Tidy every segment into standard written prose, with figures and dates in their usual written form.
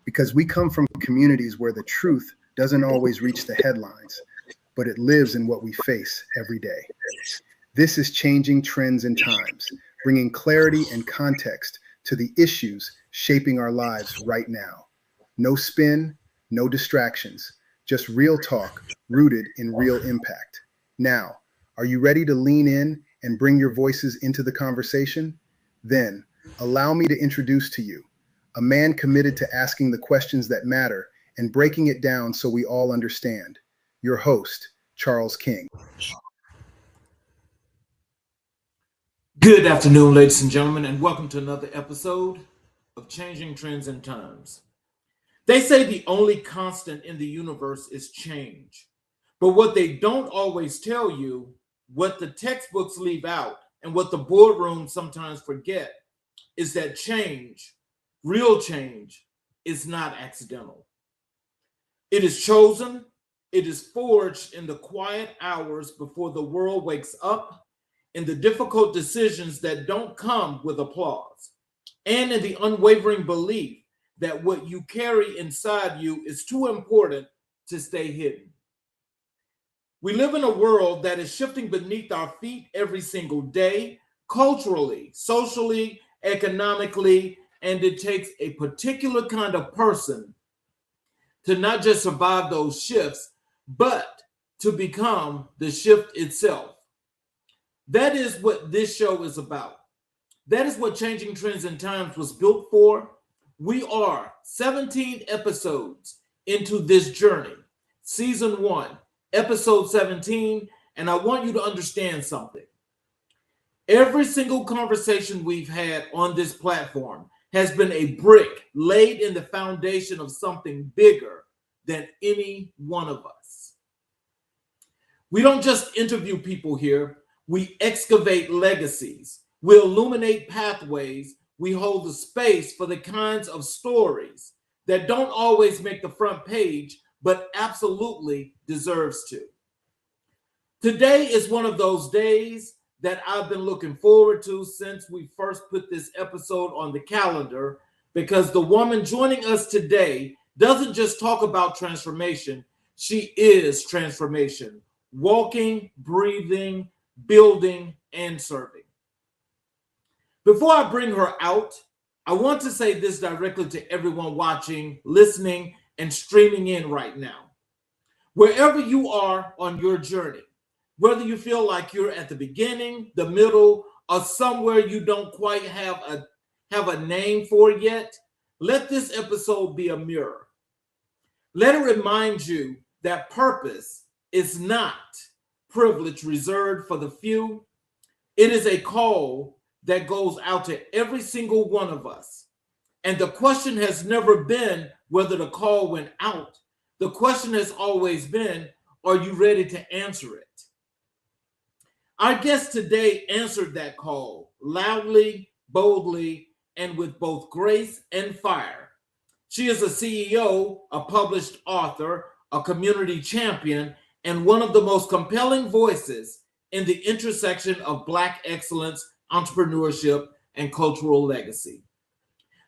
because we come from communities where the truth doesn't always reach the headlines, but it lives in what we face every day. This is Changing Trends and Times, bringing clarity and context to the issues shaping our lives right now. No spin, no distractions, just real talk rooted in real impact. Now, are you ready to lean in and bring your voices into the conversation? Then, allow me to introduce to you a man committed to asking the questions that matter and breaking it down so we all understand. Your host, Charles King. Good afternoon, ladies and gentlemen, and welcome to another episode of Changing Trends and Times. They say the only constant in the universe is change, but what they don't always tell you, what the textbooks leave out, and what the boardrooms sometimes forget, is that change, real change, is not accidental. It is chosen, it is forged in the quiet hours before the world wakes up, in the difficult decisions that don't come with applause, and in the unwavering belief that what you carry inside you is too important to stay hidden. We live in a world that is shifting beneath our feet every single day, culturally, socially, economically, and it takes a particular kind of person to not just survive those shifts, but to become the shift itself. That is what this show is about. That is what Changing Trends and Times was built for. We are 17 episodes into this journey, season 1, episode 17, and I want you to understand something. Every single conversation we've had on this platform has been a brick laid in the foundation of something bigger than any one of us. We don't just interview people here. We excavate legacies, we illuminate pathways, we hold the space for the kinds of stories that don't always make the front page, but absolutely deserves to. Today is one of those days that I've been looking forward to since we first put this episode on the calendar, because the woman joining us today doesn't just talk about transformation, she is transformation, walking, breathing, building, and serving. Before I bring her out, I want to say this directly to everyone watching, listening, and streaming in right now. Wherever you are on your journey, whether you feel like you're at the beginning, the middle, or somewhere you don't quite have a name for yet, let this episode be a mirror. Let it remind you that purpose is not privilege reserved for the few. It is a call that goes out to every single one of us. And the question has never been whether the call went out. The question has always been, are you ready to answer it? Our guest today answered that call loudly, boldly, and with both grace and fire. She is a CEO, a published author, a community champion, and one of the most compelling voices in the intersection of Black excellence, entrepreneurship, and cultural legacy.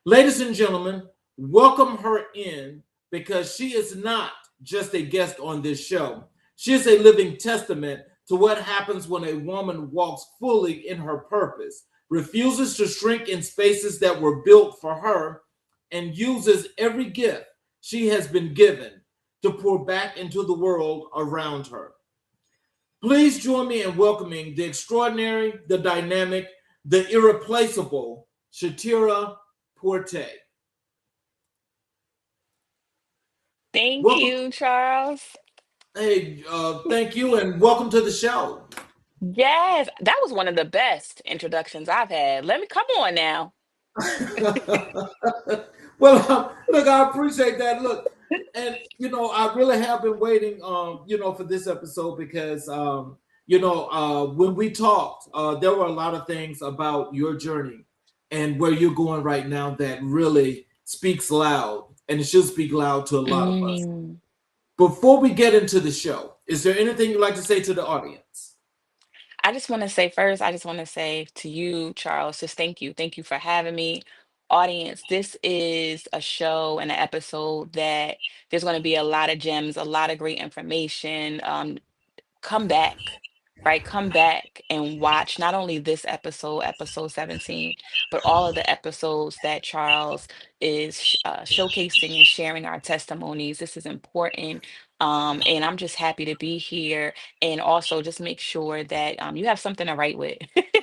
Ladies and gentlemen, welcome her in, because she is not just a guest on this show. She is a living testament to what happens when a woman walks fully in her purpose, refuses to shrink in spaces that were built for her, and uses every gift she has been given to pour back into the world around her. Please join me in welcoming the extraordinary, the dynamic, the irreplaceable Shatiera Porte'e. Thank you, Charles. Hey, thank you, and welcome to the show. Yes, that was one of the best introductions I've had. Come on now. Well, look, I appreciate that. Look, and I really have been waiting, for this episode because, when we talked, there were a lot of things about your journey and where you're going right now that really speaks loud, and it should speak loud to a lot of us. Before we get into the show, is there anything you'd like to say to the audience? I just want to say first, I just want to say to you, Charles, just thank you. Thank you for having me audience, this is a show and an episode that there's going to be a lot of gems, a lot of great information. Come back, right? Come back and watch not only this episode, episode 17, but all of the episodes that Charles is showcasing and sharing our testimonies. This is important. And I'm just happy to be here. And also just make sure that you have something to write with.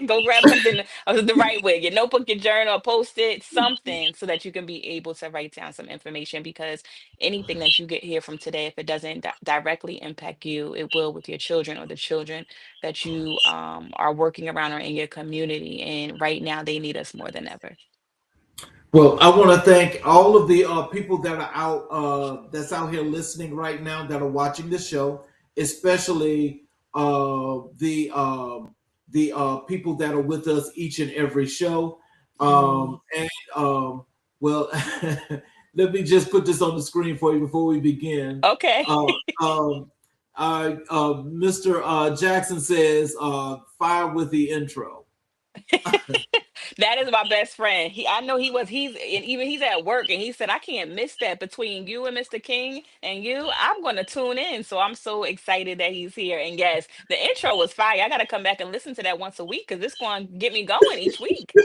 Go grab something to write with, your notebook, your journal, post it, something so that you can be able to write down some information because anything that you get here from today, if it doesn't directly impact you, it will with your children or the children that you are working around or in your community. And right now, they need us more than ever. Well, I want to thank all of the people that are out that's out here listening right now that are watching the show, especially the people that are with us each and every show. Mm. And well, let me just put this on the screen for you before we begin. Okay. Uh, um, Mr. Jackson says, "Fire with the intro." That is my best friend. I know and even he's at work and he said, I can't miss that between you and Mr. King and you. I'm going to tune in. So I'm so excited that he's here. And yes, the intro was fire. I got to come back and listen to that once a week because it's going to get me going each week.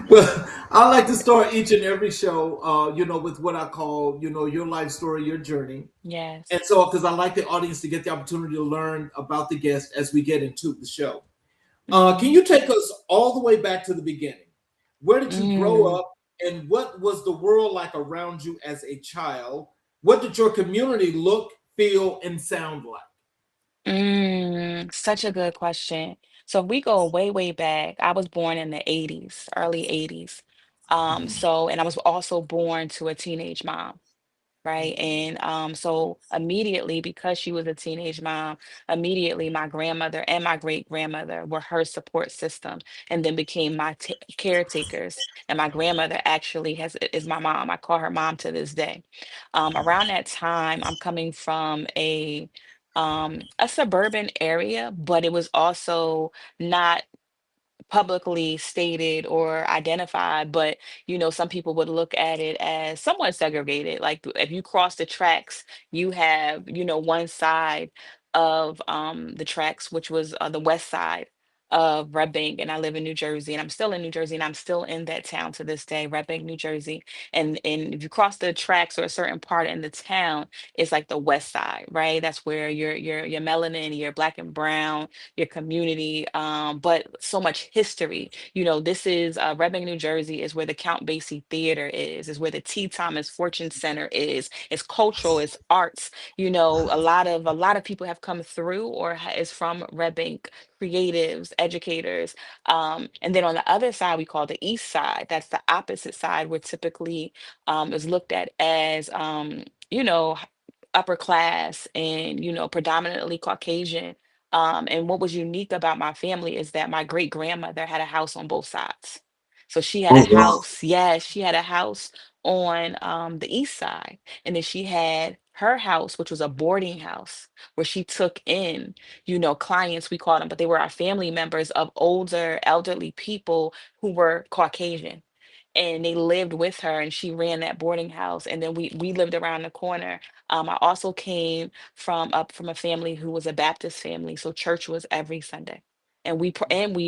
Well, I like to start each and every show, with what I call, your life story, your journey. And Yes. so, because I like the audience to get the opportunity to learn about the guest as we get into the show. Can Hmm. you take us all the way back to the beginning? Where did you grow Mm. up, and what was the world like around you as a child? What did your community look, feel, and sound like? Such a good question. So if we go way, way back, I was born in the 80s, early 80s. And I was also born to a teenage mom. Right. And so immediately, because she was a teenage mom, immediately my grandmother and my great grandmother were her support system and then became my caretakers. And my grandmother actually is my mom. I call her mom to this day. Around that time, I'm coming from a suburban area, but it was also not publicly stated or identified, but some people would look at it as somewhat segregated. Like if you cross the tracks, you have, one side of the tracks, which was the west side of Red Bank, and I live in New Jersey, and I'm still in New Jersey, and I'm still in that town to this day, Red Bank, New Jersey. And if you cross the tracks or a certain part in the town, it's like the west side, right? That's where your melanin, your black and brown, your community, but so much history. This is Red New Jersey is where the Count Basie Theater is where the T. Thomas Fortune Center is. It's cultural, it's arts. A lot of people have come through or is from Red Bank, creatives, educators. And then on the other side, we call the east side. That's the opposite side, where typically is looked at as you know, upper class and predominantly Caucasian. And what was unique about my family is that my great grandmother had a house on both sides. So she had a Oh, wow. house, yes, she had a house on the east side. And then she had her house, which was a boarding house, where she took in, clients, we called them, but they were our family members of older, elderly people who were Caucasian. And they lived with her, and she ran that boarding house. And then we lived around the corner. I also came from a family who was a Baptist family, so church was every Sunday. And we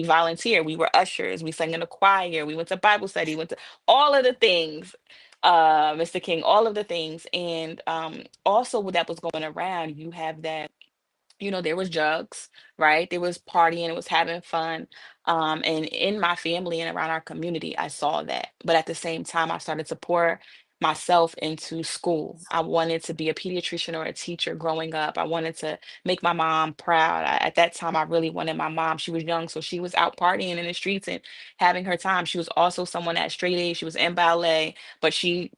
volunteered. We were ushers. We sang in a choir. We went to Bible study. Went to all of the things, Mr. King. All of the things, and also what that was going around. You have that, there was drugs, right? There was partying, it was having fun. And in my family and around our community, I saw that. But at the same time, I started to pour myself into school. I wanted to be a pediatrician or a teacher growing up. I wanted to make my mom proud. At that time, I really wanted my mom. She was young, so she was out partying in the streets and having her time. She was also someone at straight A. She was in ballet, but she,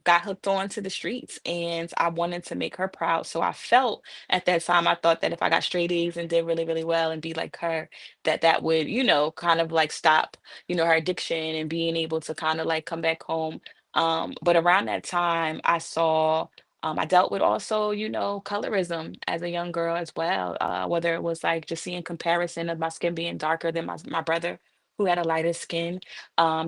got hooked on to the streets. And I wanted to make her proud. So I felt at that time, I thought that if I got straight A's and did really, really well and be like her, that would, kind of like stop, her addiction and being able to kind of like come back home. But around that time, I dealt with also, colorism as a young girl as well. Whether it was like just seeing comparison of my skin being darker than my brother, who had a lighter skin,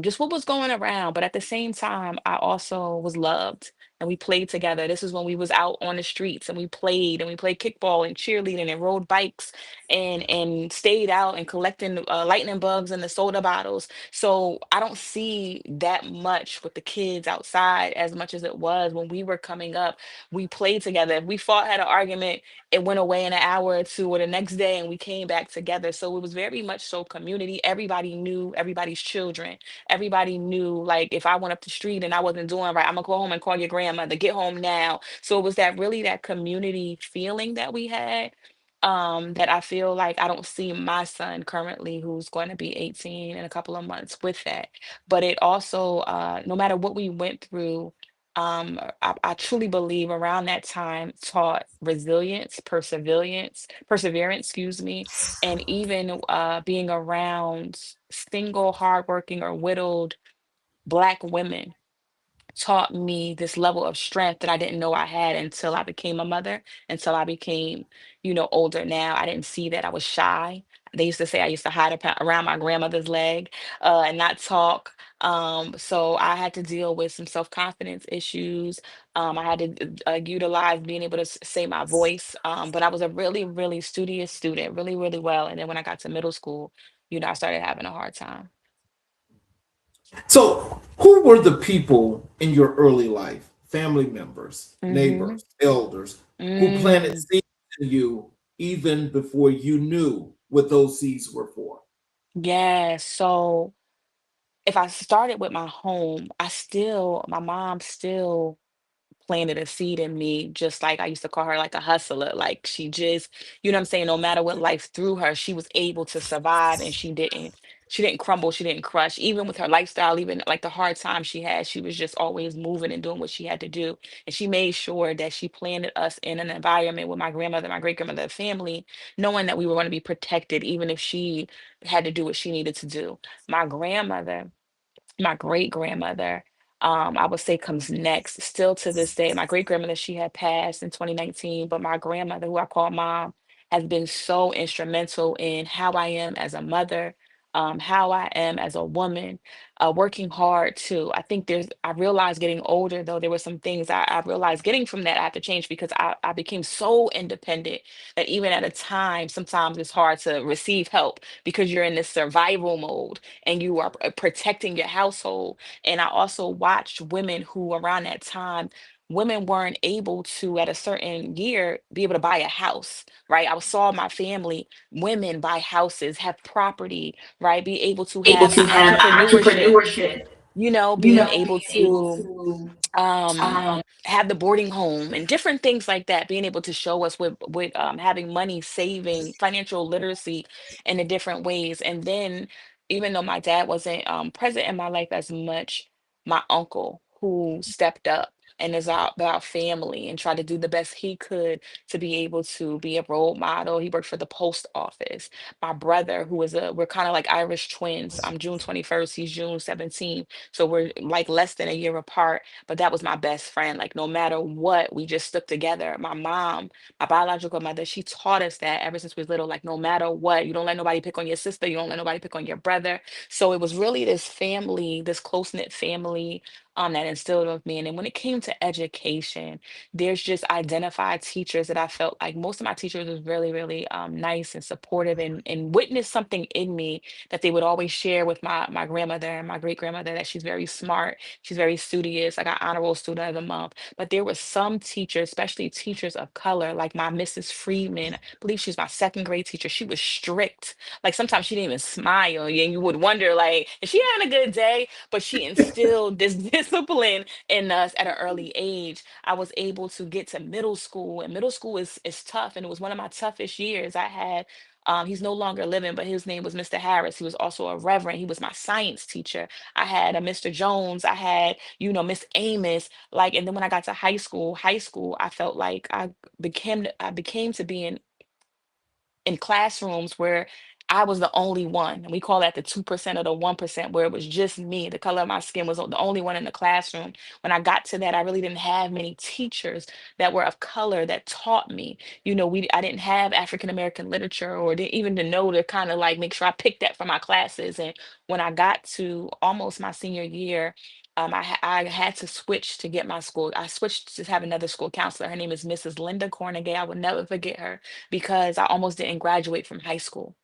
just what was going around. But at the same time, I also was loved and we played together. This is when we was out on the streets and we played kickball and cheerleading and rode bikes and stayed out and collecting lightning bugs and the soda bottles. So I don't see that much with the kids outside as much as it was when we were coming up. We played together. If we fought, had an argument, it went away in an hour or two or the next day and we came back together. So it was very much so community. Everybody knew everybody's children. Everybody knew, like, if I went up the street and I wasn't doing right, I'm gonna go home and call your grandmother, get home now. So it was that really that community feeling that we had, that I feel like I don't see my son currently, who's going to be 18 in a couple of months, with that. But it also, no matter what we went through, I truly believe around that time taught resilience, perseverance, excuse me, and even being around single, hardworking, or widowed Black women taught me this level of strength that I didn't know I had until I became a mother, until I became, older now. I didn't see that. I was shy. They used to say I used to hide around my grandmother's leg and not talk. So I had to deal with some self-confidence issues. I had to utilize being able to say my voice. But I was a really, really studious student, really, really well. And then when I got to middle school, I started having a hard time. So, who were the people in your early life, family members, Mm-hmm. neighbors, elders, who planted Mm. seeds in you even before you knew what those seeds were for? Yeah. So if I started with my home, my mom still planted a seed in me, just like I used to call her like a hustler. Like she just, I'm saying, no matter what life threw her, she was able to survive and she didn't crumble, she didn't crush. Even with her lifestyle, even like the hard time she had, she was just always moving and doing what she had to do. And she made sure that she planted us in an environment with my grandmother, my great grandmother, family, knowing that we were going to be protected, even if she had to do what she needed to do. My grandmother, my great grandmother, I would say comes next. Still to this day, my great grandmother, she had passed in 2019, but my grandmother, who I call mom, has been so instrumental in how I am as a mother, how I am as a woman, working hard too. I realized getting older, though, there were some things I realized getting from that I have to change because I became so independent that even at a time, sometimes it's hard to receive help because you're in this survival mode and you are protecting your household. And I also watched women who around that time, women weren't able to at a certain year be able to buy a house, right? I saw my family, women buy houses, have property, right? Be able to able have to have entrepreneurship, entrepreneurship, being able being able to to um have the boarding home and different things like that, being able to show us with having money, saving, financial literacy in the different ways. And then even though my dad wasn't present in my life as much, my uncle, who stepped up and is out about family and tried to do the best he could to be able to be a role model. He worked for the post office. My brother, we're kind of like Irish twins. I'm June 21st, he's June 17th, so we're like less than a year apart, but that was my best friend. Like no matter what, we just stuck together. My mom, my biological mother, she taught us that ever since we was little. Like no matter what, you don't let nobody pick on your sister. You don't let nobody pick on your brother. So it was really this family, this close knit family, that instilled with me. And then when it came to education, there's just identified teachers that I felt like most of my teachers was really, really nice and supportive and witnessed something in me that they would always share with my grandmother and my great grandmother, that she's very smart, she's very studious. I got honorable student of the month. But there were some teachers, especially teachers of color, like my Mrs. Freeman. I believe she's my second grade teacher. She was strict. Like sometimes she didn't even smile, and you would wonder, like, is she having a good day? But she instilled this discipline in us at an early age. I was able to get to middle school, and middle school is tough, and it was one of my toughest years. I had he's no longer living, but his name was Mr. Harris. He was also a reverend. He was my science teacher. I had a Mr. Jones. I had, Miss Amos. Like, and then when I got to high school, I felt like I became to be in classrooms where I was the only one. And we call that the 2% or the 1%, where it was just me. The color of my skin was the only one in the classroom. When I got to that, I really didn't have many teachers that were of color that taught me. I didn't have African American literature, or didn't even to know to kind of like make sure I picked that for my classes. And when I got to almost my senior year, I had to switch to get my school. I switched to have another school counselor. Her name is Mrs. Linda Cornegay. I will never forget her because I almost didn't graduate from high school,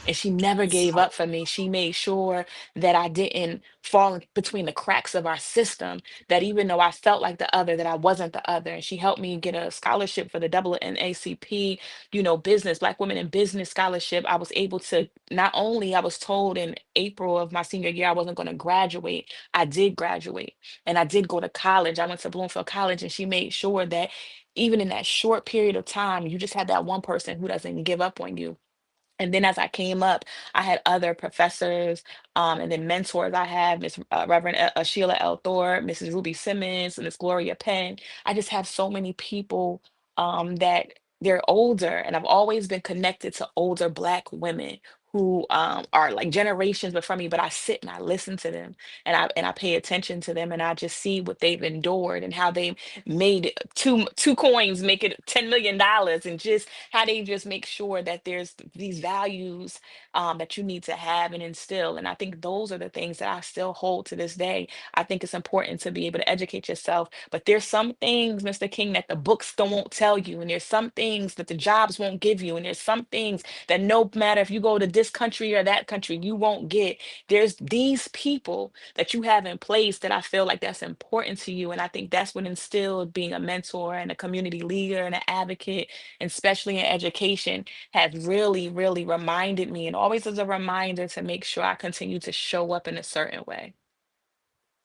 and she never gave up for me. She made sure that I didn't fall between the cracks of our system, that even though I felt like the other, that I wasn't the other. And she helped me get a scholarship for the double NACP, business, Black Women in Business Scholarship. I was able to, not only I was told in April of my senior year I wasn't going to graduate, I did graduate and I did go to college. I went to Bloomfield College, and she made sure that even in that short period of time, you just had that one person who doesn't give up on you. And then as I came up, I had other professors, and then mentors. I have Miss Reverend Sheila L. Thor, Mrs. Ruby Simmons, Miss Gloria Penn. I just have so many people that they're older, and I've always been connected to older Black women who are like generations before me. But I sit and I listen to them, and I pay attention to them, and I just see what they've endured and how they made two coins make it $10 million, and just how they just make sure that there's these values that you need to have and instill. And I think those are the things that I still hold to this day. I think it's important to be able to educate yourself, but there's some things, Mr. King, that the books don't won't tell you, and there's some things that the jobs won't give you, and there's some things that no matter if you go to this country or that country, you won't get. There's these people that you have in place that I feel like that's important to you. And I think that's what instilled being a mentor and a community leader and an advocate, and especially in education, has really, really reminded me, and always as a reminder to make sure I continue to show up in a certain way.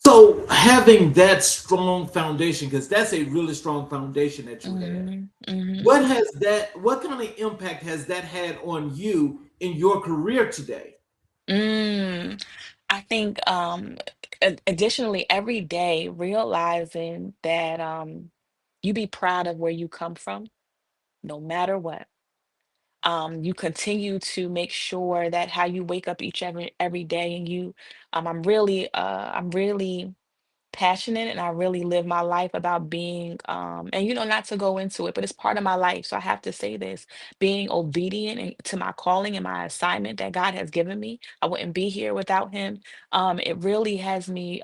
So having that strong foundation, because that's a really strong foundation that you had. Hmm. Hmm. What kind of impact has that had on you in your career today? Mm, I think additionally, every day realizing that you be proud of where you come from, no matter what. You continue to make sure that how you wake up each every day, and I'm really passionate, and I really live my life about being and not to go into it, but it's part of my life, so I have to say this: being obedient to my calling and my assignment that God has given me. I wouldn't be here without him. It really has me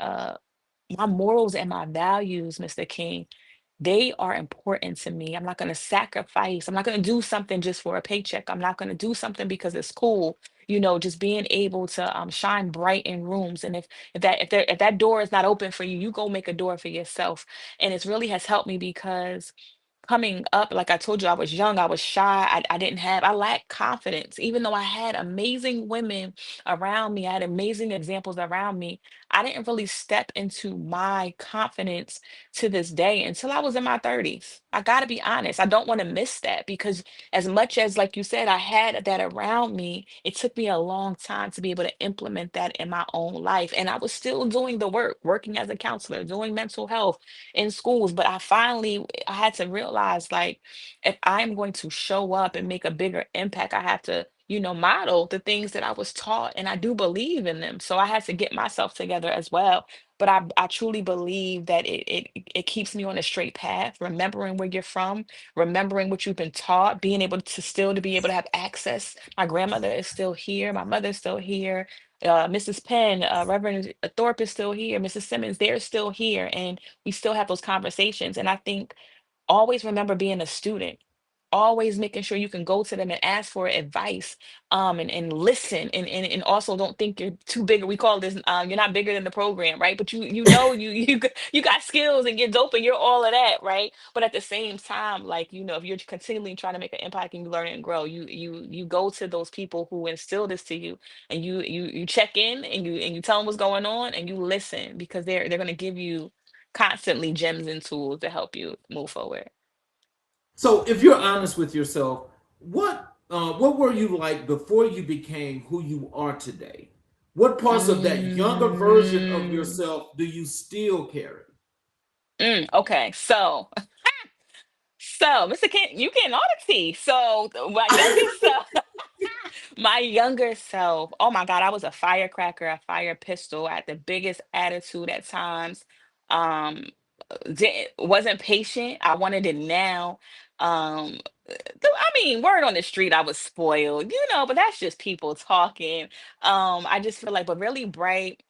my morals and my values, Mr. King, they are important to me. I'm not going to sacrifice. I'm not going to do something just for a paycheck. I'm not going to do something because it's cool. Just being able to shine bright in rooms. And if that door is not open for you, you go make a door for yourself. And it really has helped me because coming up, like I told you, I was young, I was shy, I lacked confidence. Even though I had amazing women around me, I had amazing examples around me, I didn't really step into my confidence to this day until I was in my 30s. I got to be honest. I don't want to miss that because, as much as, like you said, I had that around me, it took me a long time to be able to implement that in my own life. And I was still doing the work, working as a counselor, doing mental health in schools. But I had to realize, like, if I'm going to show up and make a bigger impact, I have to, model the things that I was taught, and I do believe in them. So I had to get myself together as well. But I truly believe that it keeps me on a straight path, remembering where you're from, remembering what you've been taught, being able to still to be able to have access. My grandmother is still here, my mother's still here. Mrs. Penn, Reverend Thorpe is still here, Mrs. Simmons, they're still here, and we still have those conversations. And I think always remember being a student, always making sure you can go to them and ask for advice, and listen, and also don't think you're too big. We call this you're not bigger than the program, right? But you got skills, and you're dope, and you're all of that, right? But at the same time, like, if you're continually trying to make an impact and you learn and grow, you go to those people who instill this to you, and you check in, and you tell them what's going on, and you listen, because they're going to give you constantly gems and tools to help you move forward. So, if you're honest with yourself, what were you like before you became who you are today? What parts of that younger version of Mm, yourself do you still carry? okay, so Mr. Kent, you getting all the tea. So my youngest self, My younger self, oh my God, I was a firecracker, a fire pistol. I had the biggest attitude at times. Um, wasn't patient. I wanted it now. Um, I mean, word on the street, I was spoiled, but that's just people talking. I just feel like, but really bright,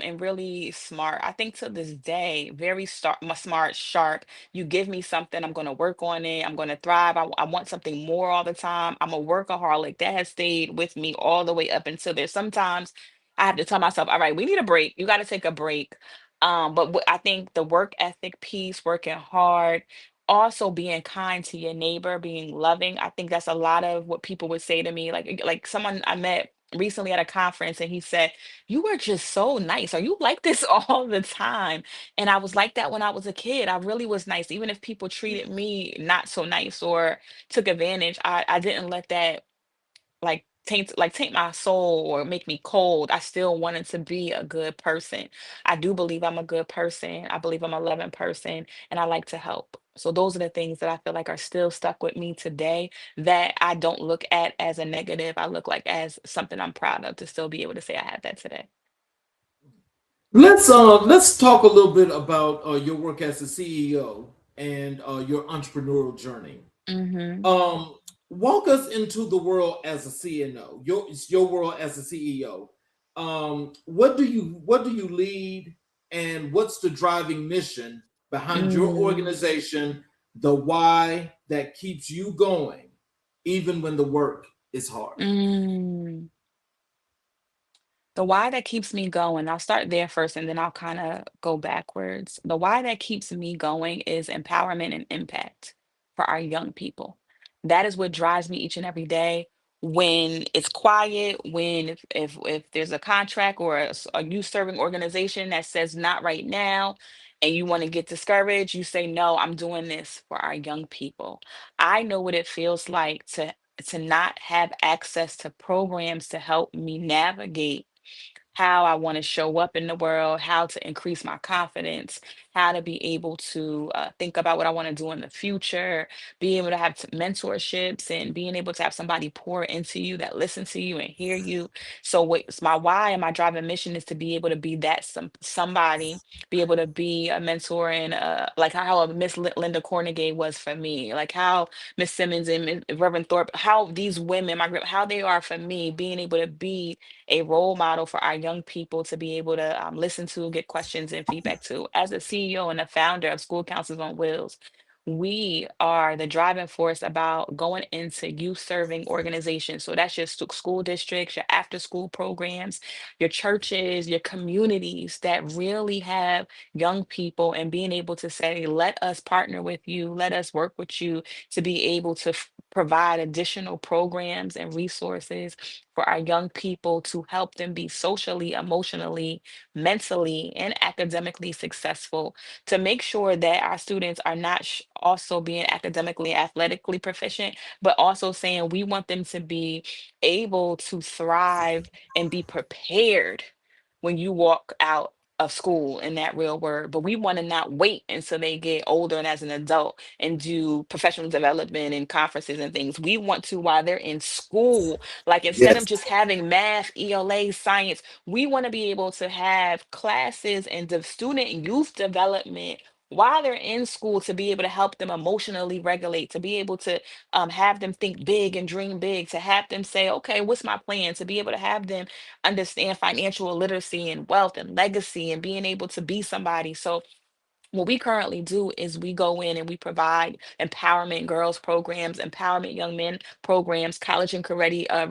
and really smart. I think to this day, very smart, sharp. You give me something, I'm going to work on it. I'm going to thrive. I want something more all the time. I'm a workaholic. That has stayed with me all the way up until there. Sometimes I have to tell myself, all right, we need a break. You got to take a break. But I think the work ethic piece, working hard, also being kind to your neighbor, being loving. I think that's a lot of what people would say to me. Like someone I met recently at a conference, and he said, "You were just so nice. Are you like this all the time?" And I was like that when I was a kid. I really was nice, even if people treated me not so nice or took advantage. I didn't let that taint my soul or make me cold. I still wanted to be a good person. I do believe I'm a good person. I believe I'm a loving person, and I like to help. So those are the things that I feel like are still stuck with me today, that I don't look at as a negative. I look like as something I'm proud of, to still be able to say I have that today. Let's talk a little bit about your work as a CEO and your entrepreneurial journey. Hmm. Um, Walk us into the world as a CNO. Your world as a CEO. What do you lead, and what's the driving mission behind your Mm, organization? The why that keeps you going, even when the work is hard. mm. The why that keeps me going, I'll start there first and then I'll kind of go backwards. The why that keeps me going is empowerment and impact for our young people. That is what drives me each and every day. When it's quiet, when if there's a contract or a youth serving organization that says not right now, and you want to get discouraged, you say, no, I'm doing this for our young people. I know what it feels like to not have access to programs to help me navigate how I want to show up in the world, how to increase my confidence, how to be able to think about what I want to do in the future, be able to have mentorships, and being able to have somebody pour into you that listen to you and hear you. So what's my why and my driving mission is to be able to be that somebody, be able to be a mentor, and like how a Miss Linda Cornegay was for me, like how Miss Simmons and Reverend Thorpe, how these women, how they are for me, being able to be a role model for our young people to be able to listen to, get questions and feedback to. As a CEO and a founder of School Counselors on Wheels, we are the driving force about going into youth serving organizations. So that's your school districts, your after school programs, your churches, your communities that really have young people, and being able to say, let us partner with you, let us work with you to be able to provide additional programs and resources for our young people to help them be socially, emotionally, mentally, and academically successful, to make sure that our students are not also being academically, athletically proficient, but also saying we want them to be able to thrive and be prepared when you walk out of school in that real word. But we want to not wait until they get older and as an adult and do professional development and conferences and things. We want to, while they're in school, like instead of Yes. just having math, ELA, science, we want to be able to have classes and the student and youth development while they're in school, to be able to help them emotionally regulate, to be able to have them think big and dream big, to have them say, okay, what's my plan? To be able to have them understand financial literacy and wealth and legacy and being able to be somebody. So what we currently do is we go in and we provide empowerment girls programs, empowerment young men programs, college and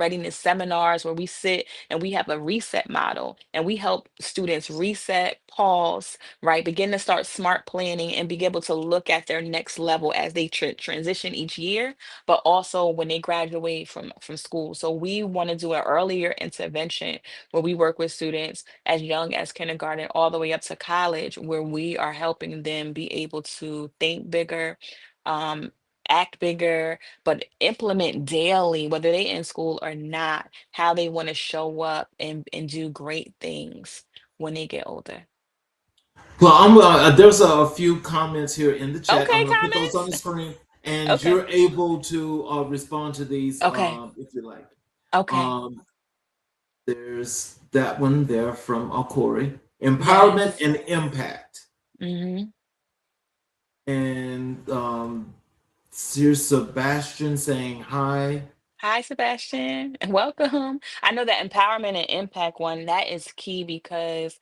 readiness seminars, where we sit and we have a reset model and we help students reset, pause, right, begin to start smart planning and be able to look at their next level as they transition each year, but also when they graduate from school. So we want to do an earlier intervention where we work with students as young as kindergarten all the way up to college, where we are helping them be able to think bigger, um, act bigger, but implement daily, whether they in school or not, how they want to show up and do great things when they get older. Well, there's a few comments here in the chat. I'm Okay, going to put those on comments. the screen, and Okay. you're able to respond to these Okay. if you like. Okay. Um, there's that one there from Corey. Empowerment Yes. and impact. Hmm. And here's Sebastian saying hi. Hi, Sebastian, and welcome. I know that empowerment and impact one, that is key because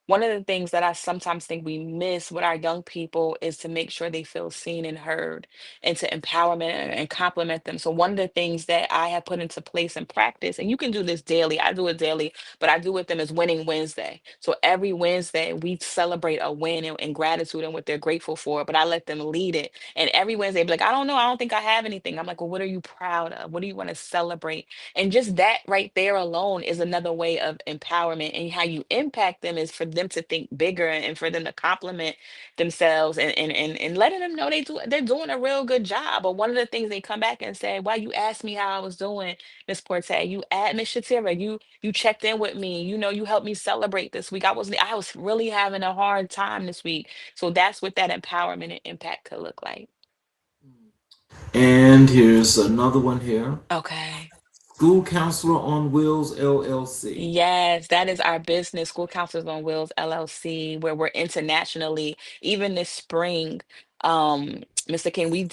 one of the things that I sometimes think we miss with our young people is to make sure they feel seen and heard and to empowerment and compliment them. So one of the things that I have put into place and practice, and you can do this daily, I do it daily, but I do with them is winning Wednesday. So every Wednesday we celebrate a win and gratitude and what they're grateful for, but I let them lead it. And every Wednesday, be like, I don't know, I don't think I have anything. I'm like, well, what are you proud of? What do you want to celebrate? And just that right there alone is another way of empowerment. And how you impact them is for them to think bigger and for them to compliment themselves and letting them know they're doing a real good job. But one of the things they come back and say, "Why you asked me how I was doing, Miss Porte? You at Miss Shatira, you checked in with me. You know, you helped me celebrate this week. I was really having a hard time this week." So that's what that empowerment and impact could look like. And here's another one here. Okay. School Counselor on Wheels LLC. Yes, that is our business, School Counselors on Wheels LLC, where we're internationally. Even this spring, Mr. King, we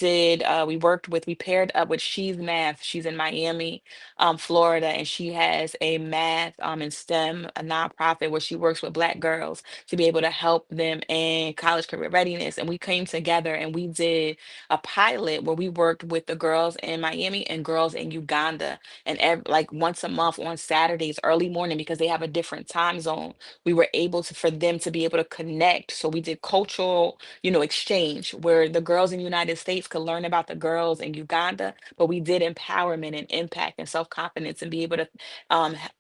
paired up with She's Math. She's in Miami, Florida, and she has a math and STEM, a nonprofit where she works with Black girls to be able to help them in college career readiness. And we came together and we did a pilot where we worked with the girls in Miami and girls in Uganda and like once a month on Saturdays, early morning, because they have a different time zone. We were able to for them to be able to connect. So we did cultural, exchange where the girls in the United States could learn about the girls in Uganda, but we did empowerment and impact and self-confidence and be able to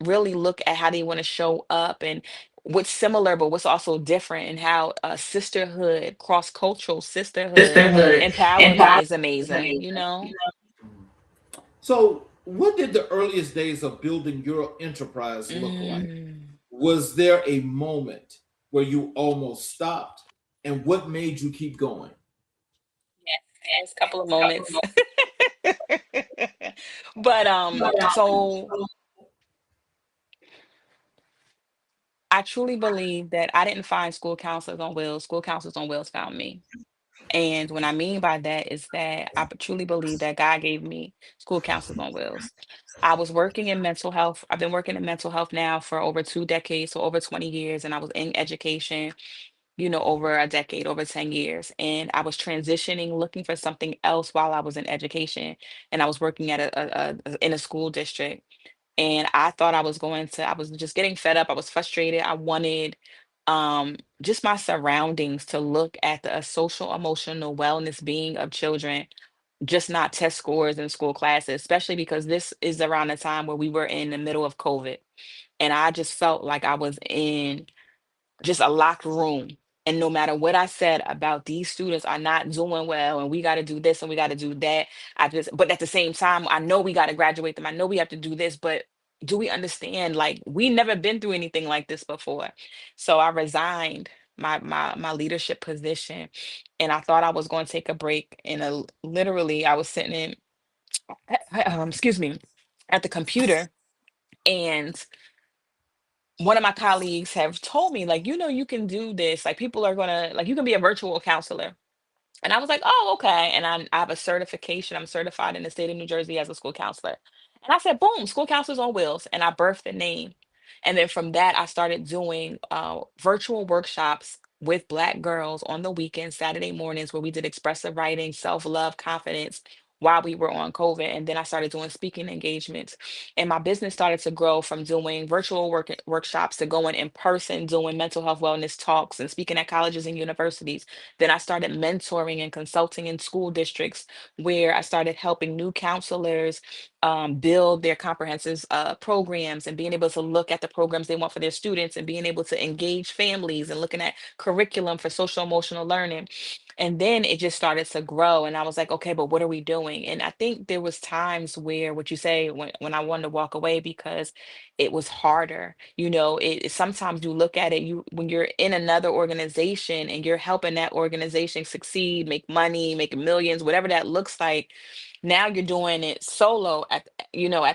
really look at how they want to show up and what's similar, but what's also different, and how sisterhood, cross-cultural sisterhood, Sisterhood empowerment empowerment is is amazing. amazing. So, what did the earliest days of building your enterprise look like? Mm. Was there a moment where you almost stopped? And what made you keep going? Yes, there's a couple of moments. But so I truly believe that I didn't find school counselors on wheels. School counselors on wheels found me. And what I mean by that is that truly believe that God gave me school counselors on wheels. I was working in mental health. I've been working in mental health now for over 2 decades, so over 20 years. And I was in education, over a decade, over 10 years. And I was transitioning, looking for something else while I was in education. And I was working at in a school district. And I thought I was just getting fed up. I was frustrated. I wanted just my surroundings to look at the social emotional wellness being of children, just not test scores in school classes, especially because this is around the time where we were in the middle of COVID. And I just felt like I was in just a locked room. And no matter what I said about these students are not doing well and we got to do this and we got to do that, but at the same time, I know we got to graduate them. I know we have to do this, but do we understand? Like, we never been through anything like this before. So I resigned my leadership position, and I thought I was going to take a break. And literally, I was sitting in, excuse me, at the computer, and one of my colleagues have told me, like, you can do this. Like, people are gonna, like, you can be a virtual counselor. And I was like, oh, okay. And I have a certification. I'm certified in the state of New Jersey as a school counselor. And I said, boom, school counselors on wheels. And I birthed the name. And then from that, I started doing virtual workshops with Black girls on the weekends, Saturday mornings, where we did expressive writing, self love, confidence while we were on COVID. And then I started doing speaking engagements. And my business started to grow from doing virtual workshops to going in person, doing mental health wellness talks and speaking at colleges and universities. Then I started mentoring and consulting in school districts where I started helping new counselors build their comprehensive programs and being able to look at the programs they want for their students and being able to engage families and looking at curriculum for social emotional learning. And then it just started to grow. And I was like, okay, but what are we doing? And I think there was times where what you say when I wanted to walk away because it was harder. Sometimes you look at it, when you're in another organization and you're helping that organization succeed, make money, make millions, whatever that looks like, Now you're doing it solo at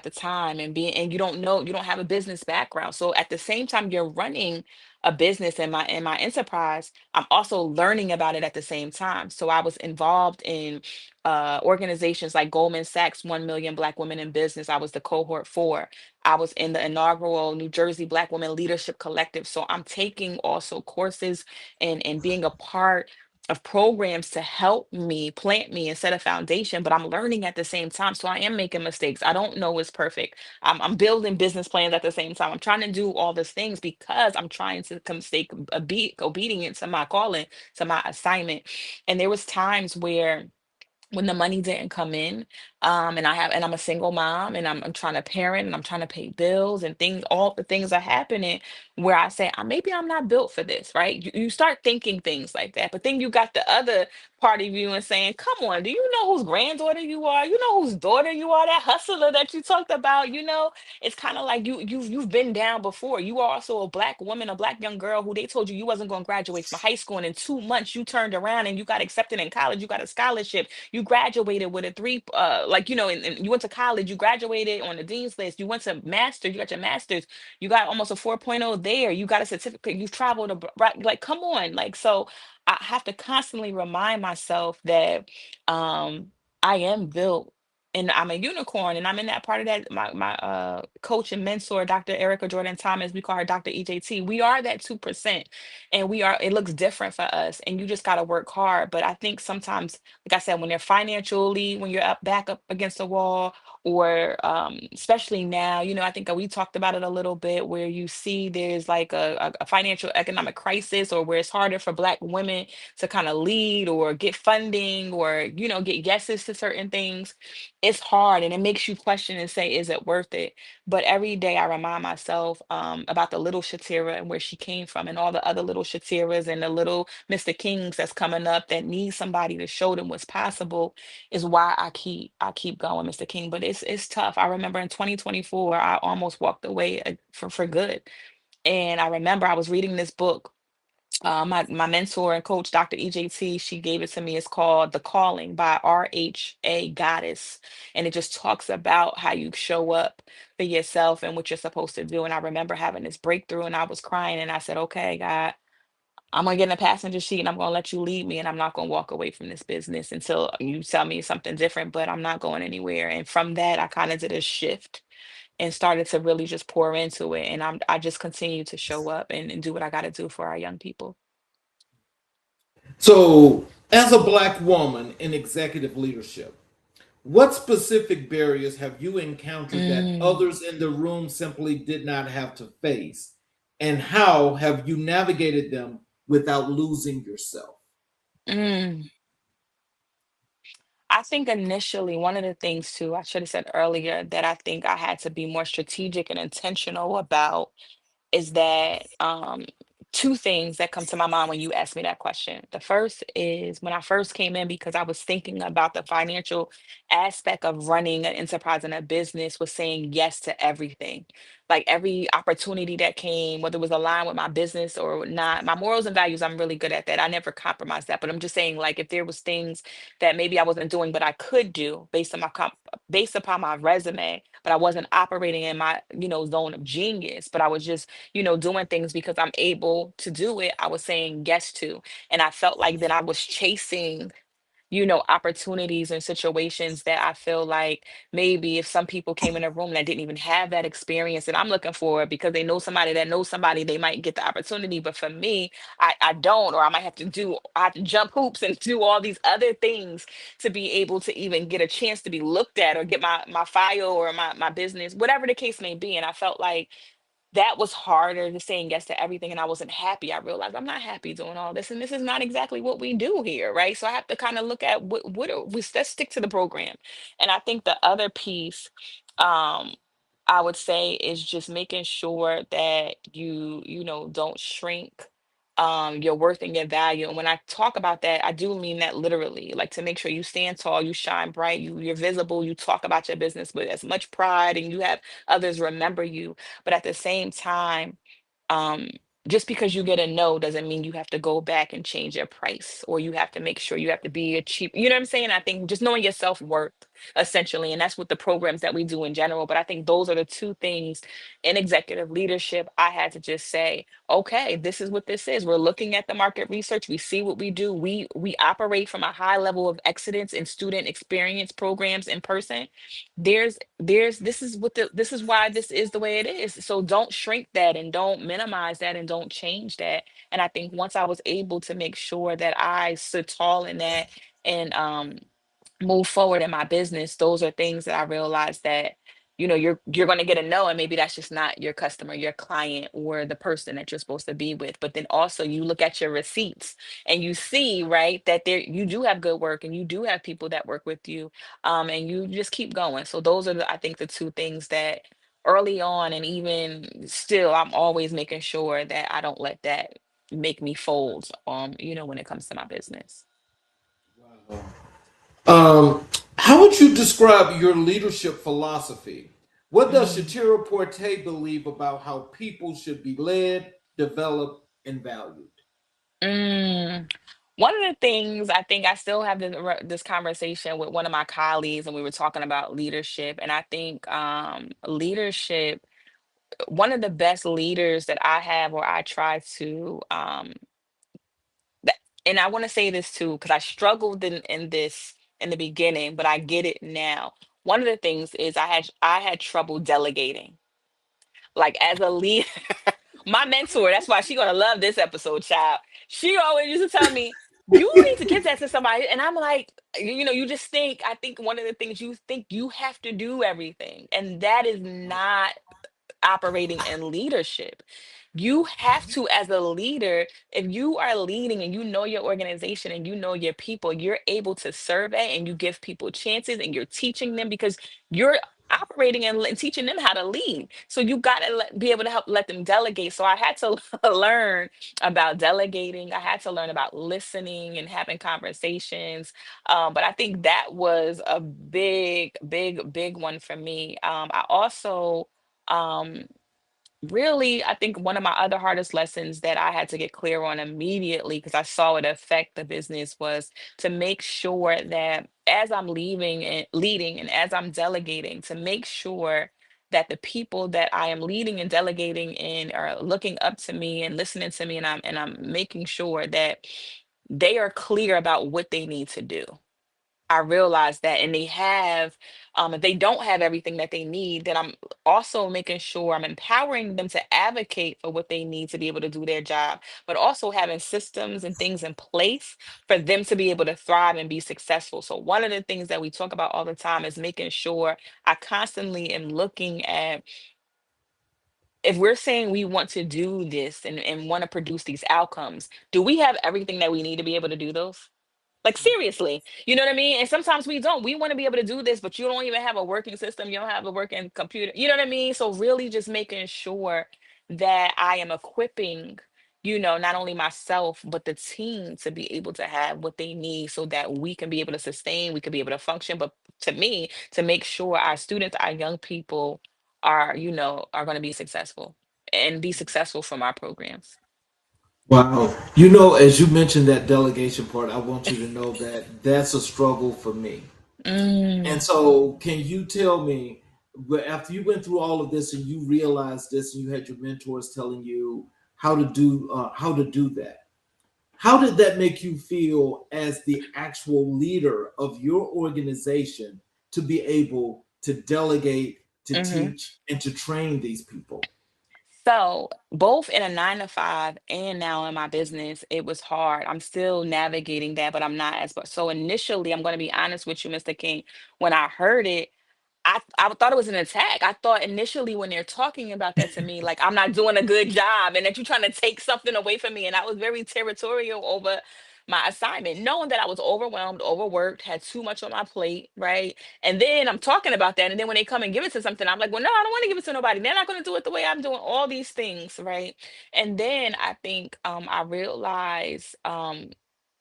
the time, and you don't know, you don't have a business background. So at the same time you're running a business in my enterprise, I'm also learning about it at the same time. So I was involved in organizations like Goldman Sachs 1 million Black women in business. I was the cohort 4. I was in the inaugural New Jersey Black Women Leadership Collective. So I'm taking also courses and being a part of programs to help me plant me and set a foundation, but I'm learning at the same time. So I am making mistakes. I don't know it's perfect. I'm building business plans at the same time. I'm trying to do all these things because I'm trying to stay obedient to my calling, to my assignment. And there was times where when the money didn't come in, and I'm a single mom, and I'm trying to parent, and I'm trying to pay bills, and things, all the things are happening where I say, maybe I'm not built for this, right? You start thinking things like that, but then you got the other part of you and saying, come on, do you know whose granddaughter you are? You know whose daughter you are? That hustler that you talked about, it's kind of like you've been down before. You are also a Black woman, a Black young girl who they told you wasn't going to graduate from high school, and in 2 months you turned around and you got accepted in college. You got a scholarship. You graduated with a three, and you went to college. You graduated on the dean's list. You went to master. You got your master's. You got almost a 4.0 there. You got a certificate. You've traveled abroad. Like, come on. Like, so I have to constantly remind myself that um, I am built. And I'm a unicorn, and I'm in that part of that. My coach and mentor, Dr. Erica Jordan Thomas, we call her Dr. EJT. We are that 2%, and we are. It looks different for us, and you just got to work hard. But I think sometimes, like I said, when they're financially, when you're back up against the wall, or especially now, I think we talked about it a little bit, where you see there's like a financial economic crisis, or where it's harder for Black women to kind of lead or get funding, or get yeses to certain things. It's hard, and it makes you question and say, is it worth it? But every day I remind myself about the little Shatiera and where she came from, and all the other little Shatieras and the little Mr. Kings that's coming up that need somebody to show them what's possible. Is why I keep going, Mr. King. But it's tough. I remember in 2024, I almost walked away for good. And I remember I was reading this book. My mentor and coach, Dr. EJT, she gave it to me. It's called The Calling by RHA Goddess. And it just talks about how you show up for yourself and what you're supposed to do. And I remember having this breakthrough, and I was crying, and I said, okay, God, I'm gonna get in the passenger seat, and I'm gonna let you lead me, and I'm not gonna walk away from this business until you tell me something different, but I'm not going anywhere. And from that, I kind of did a shift and started to really just pour into it. And I just continue to show up and do what I gotta do for our young people. So, as a Black woman in executive leadership, what specific barriers have you encountered that Mm, others in the room simply did not have to face? And how have you navigated them without losing yourself? mm. I think initially, one of the things too, I should have said earlier, that I think I had to be more strategic and intentional about is that two things that come to my mind when you ask me that question. The first is when I first came in, because I was thinking about the financial aspect of running an enterprise and a business, was saying yes to everything. Like every opportunity that came, whether it was aligned with my business or not, my morals and values, I'm really good at that. I never compromise that. But I'm just saying, like, if there was things that maybe I wasn't doing, but I could do based on based upon my resume, but I wasn't operating in my, zone of genius, but I was just doing things because I'm able to do it, I was saying yes to. And I felt like that I was chasing, opportunities and situations that I feel like maybe if some people came in a room that didn't even have that experience that I'm looking for, because they know somebody that knows somebody, they might get the opportunity. But for me, I don't, or I have to jump hoops and do all these other things to be able to even get a chance to be looked at, or get my file, or my business, whatever the case may be. And I felt like that was harder to saying yes to everything, and I wasn't happy. I realized I'm not happy doing all this, and this is not exactly what we do here, right? So I have to kind of look at what are we, let's stick to the program. And I think the other piece, um I would say, is just making sure that you don't shrink your worth and your value. And when I talk about that, I do mean that literally, like, to make sure you stand tall, you shine bright, you're visible, you talk about your business with as much pride, and you have others remember you. But at the same time, um, just because you get a no doesn't mean you have to go back and change your price, or you have to make sure you have to be a cheap, you know what I'm saying? I think just knowing your self-worth essentially. And that's what the programs that we do in general. But I think those are the two things in executive leadership I had to just say, okay, this is what this is. We're looking at the market research. We see what we do. We operate from a high level of excellence in student experience programs in person. There's this is why this is the way it is. So don't shrink that and don't minimize that and don't change that. And I think once I was able to make sure that I stood tall in that and move forward in my business, those are things that I realized that, you're going to get a no, and maybe that's just not your customer, your client, or the person that you're supposed to be with. But then also you look at your receipts and you see, right, that there you do have good work and you do have people that work with you, and you just keep going. So those are I think the two things that early on, and even still, I'm always making sure that I don't let that make me fold, when it comes to my business. Wow. How would you describe your leadership philosophy? What does Mm. Shatiera Porte believe about how people should be led, developed, and valued? Mm. One of the things I think I still have this conversation with one of my colleagues, and we were talking about leadership. And I think leadership, one of the best leaders that I have, or I try to, that, and I want to say this too, because I struggled in this in the beginning, but I get it now. One of the things is I had trouble delegating. Like as a leader, my mentor, that's why she gonna love this episode, child. She always used to tell me, you need to give that to somebody. And I'm like, you just think, I think one of the things you think you have to do everything. And that is not operating in leadership. You have to, as a leader, if you are leading and you know your organization and you know your people, you're able to survey and you give people chances and you're teaching them because you're operating and teaching them how to lead. So you got to be able to help let them delegate. So I had to learn about delegating. I had to learn about listening and having conversations. But I think that was a big, big, big one for me. I also, um, really, I think one of my other hardest lessons that I had to get clear on immediately, because I saw it affect the business, was to make sure that as I'm leading and as I'm delegating, to make sure that the people that I am leading and delegating in are looking up to me and listening to me, and I'm making sure that they are clear about what they need to do. I realize that, and if they don't have everything that they need, then I'm also making sure I'm empowering them to advocate for what they need to be able to do their job, but also having systems and things in place for them to be able to thrive and be successful. So one of the things that we talk about all the time is making sure I constantly am looking at, if we're saying we want to do this and want to produce these outcomes, do we have everything that we need to be able to do those? Like seriously, you know what I mean? And sometimes we don't. We want to be able to do this, but you don't even have a working system. You don't have a working computer. You know what I mean? So really just making sure that I am equipping, not only myself, but the team to be able to have what they need so that we can be able to sustain, we can be able to function. But to me, to make sure our students, our young people are going to be successful and be successful from our programs. Wow. As you mentioned that delegation part, I want you to know that that's a struggle for me. And Mm, so, can you tell me, after you went through all of this and you realized this, and you had your mentors telling you how to do that? How did that make you feel as the actual leader of your organization to be able to delegate, to mhm. teach, and to train these people? So, both in a 9 to 5 and now in my business, it was hard. I'm still navigating that, but I'm not as but so initially, I'm going to be honest with you, Mr. King. When I heard it, I thought it was an attack. I thought initially when they're talking about that to me, like I'm not doing a good job and that you're trying to take something away from me. And I was very territorial over my assignment, knowing that I was overwhelmed, overworked, had too much on my plate, right? And then I'm talking about that. And then when they come and give it to something, I'm like, well, no, I don't want to give it to nobody. They're not going to do it the way I'm doing all these things, right? And then I think I realized, and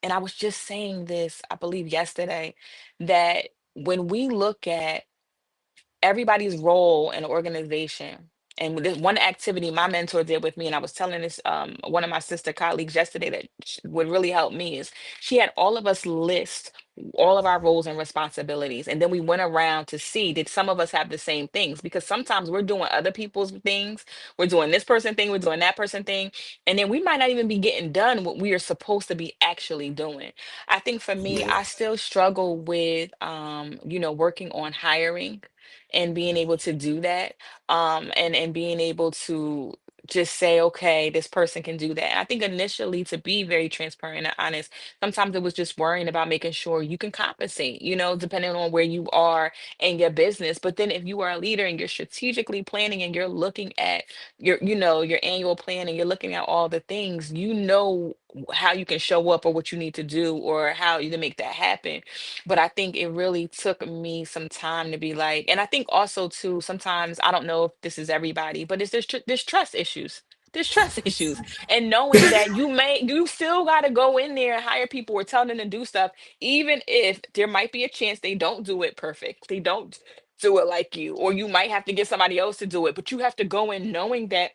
I was just saying this, I believe yesterday, that when we look at everybody's role in the organization. And with this one activity my mentor did with me, and I was telling this one of my sister colleagues yesterday that would really help me is she had all of us list all of our roles and responsibilities. And then we went around to see, did some of us have the same things? Because sometimes we're doing other people's things, we're doing this person thing, we're doing that person thing, and then we might not even be getting done what we are supposed to be actually doing. I think for me, Yeah. I still struggle with working on hiring and being able to do that. And being able to just say, okay, this person can do that. And I think initially, to be very transparent and honest, sometimes it was just worrying about making sure you can compensate, depending on where you are in your business. But then if you are a leader and you're strategically planning and you're looking at your annual plan and you're looking at all the things, how you can show up or what you need to do or how you to make that happen. But I think it really took me some time to be like, and I think also too, sometimes I don't know if this is everybody, but there's trust issues. There's trust issues. And knowing that you still got to go in there and hire people or tell them to do stuff, even if there might be a chance they don't do it perfect. They don't do it like you, or you might have to get somebody else to do it, but you have to go in knowing that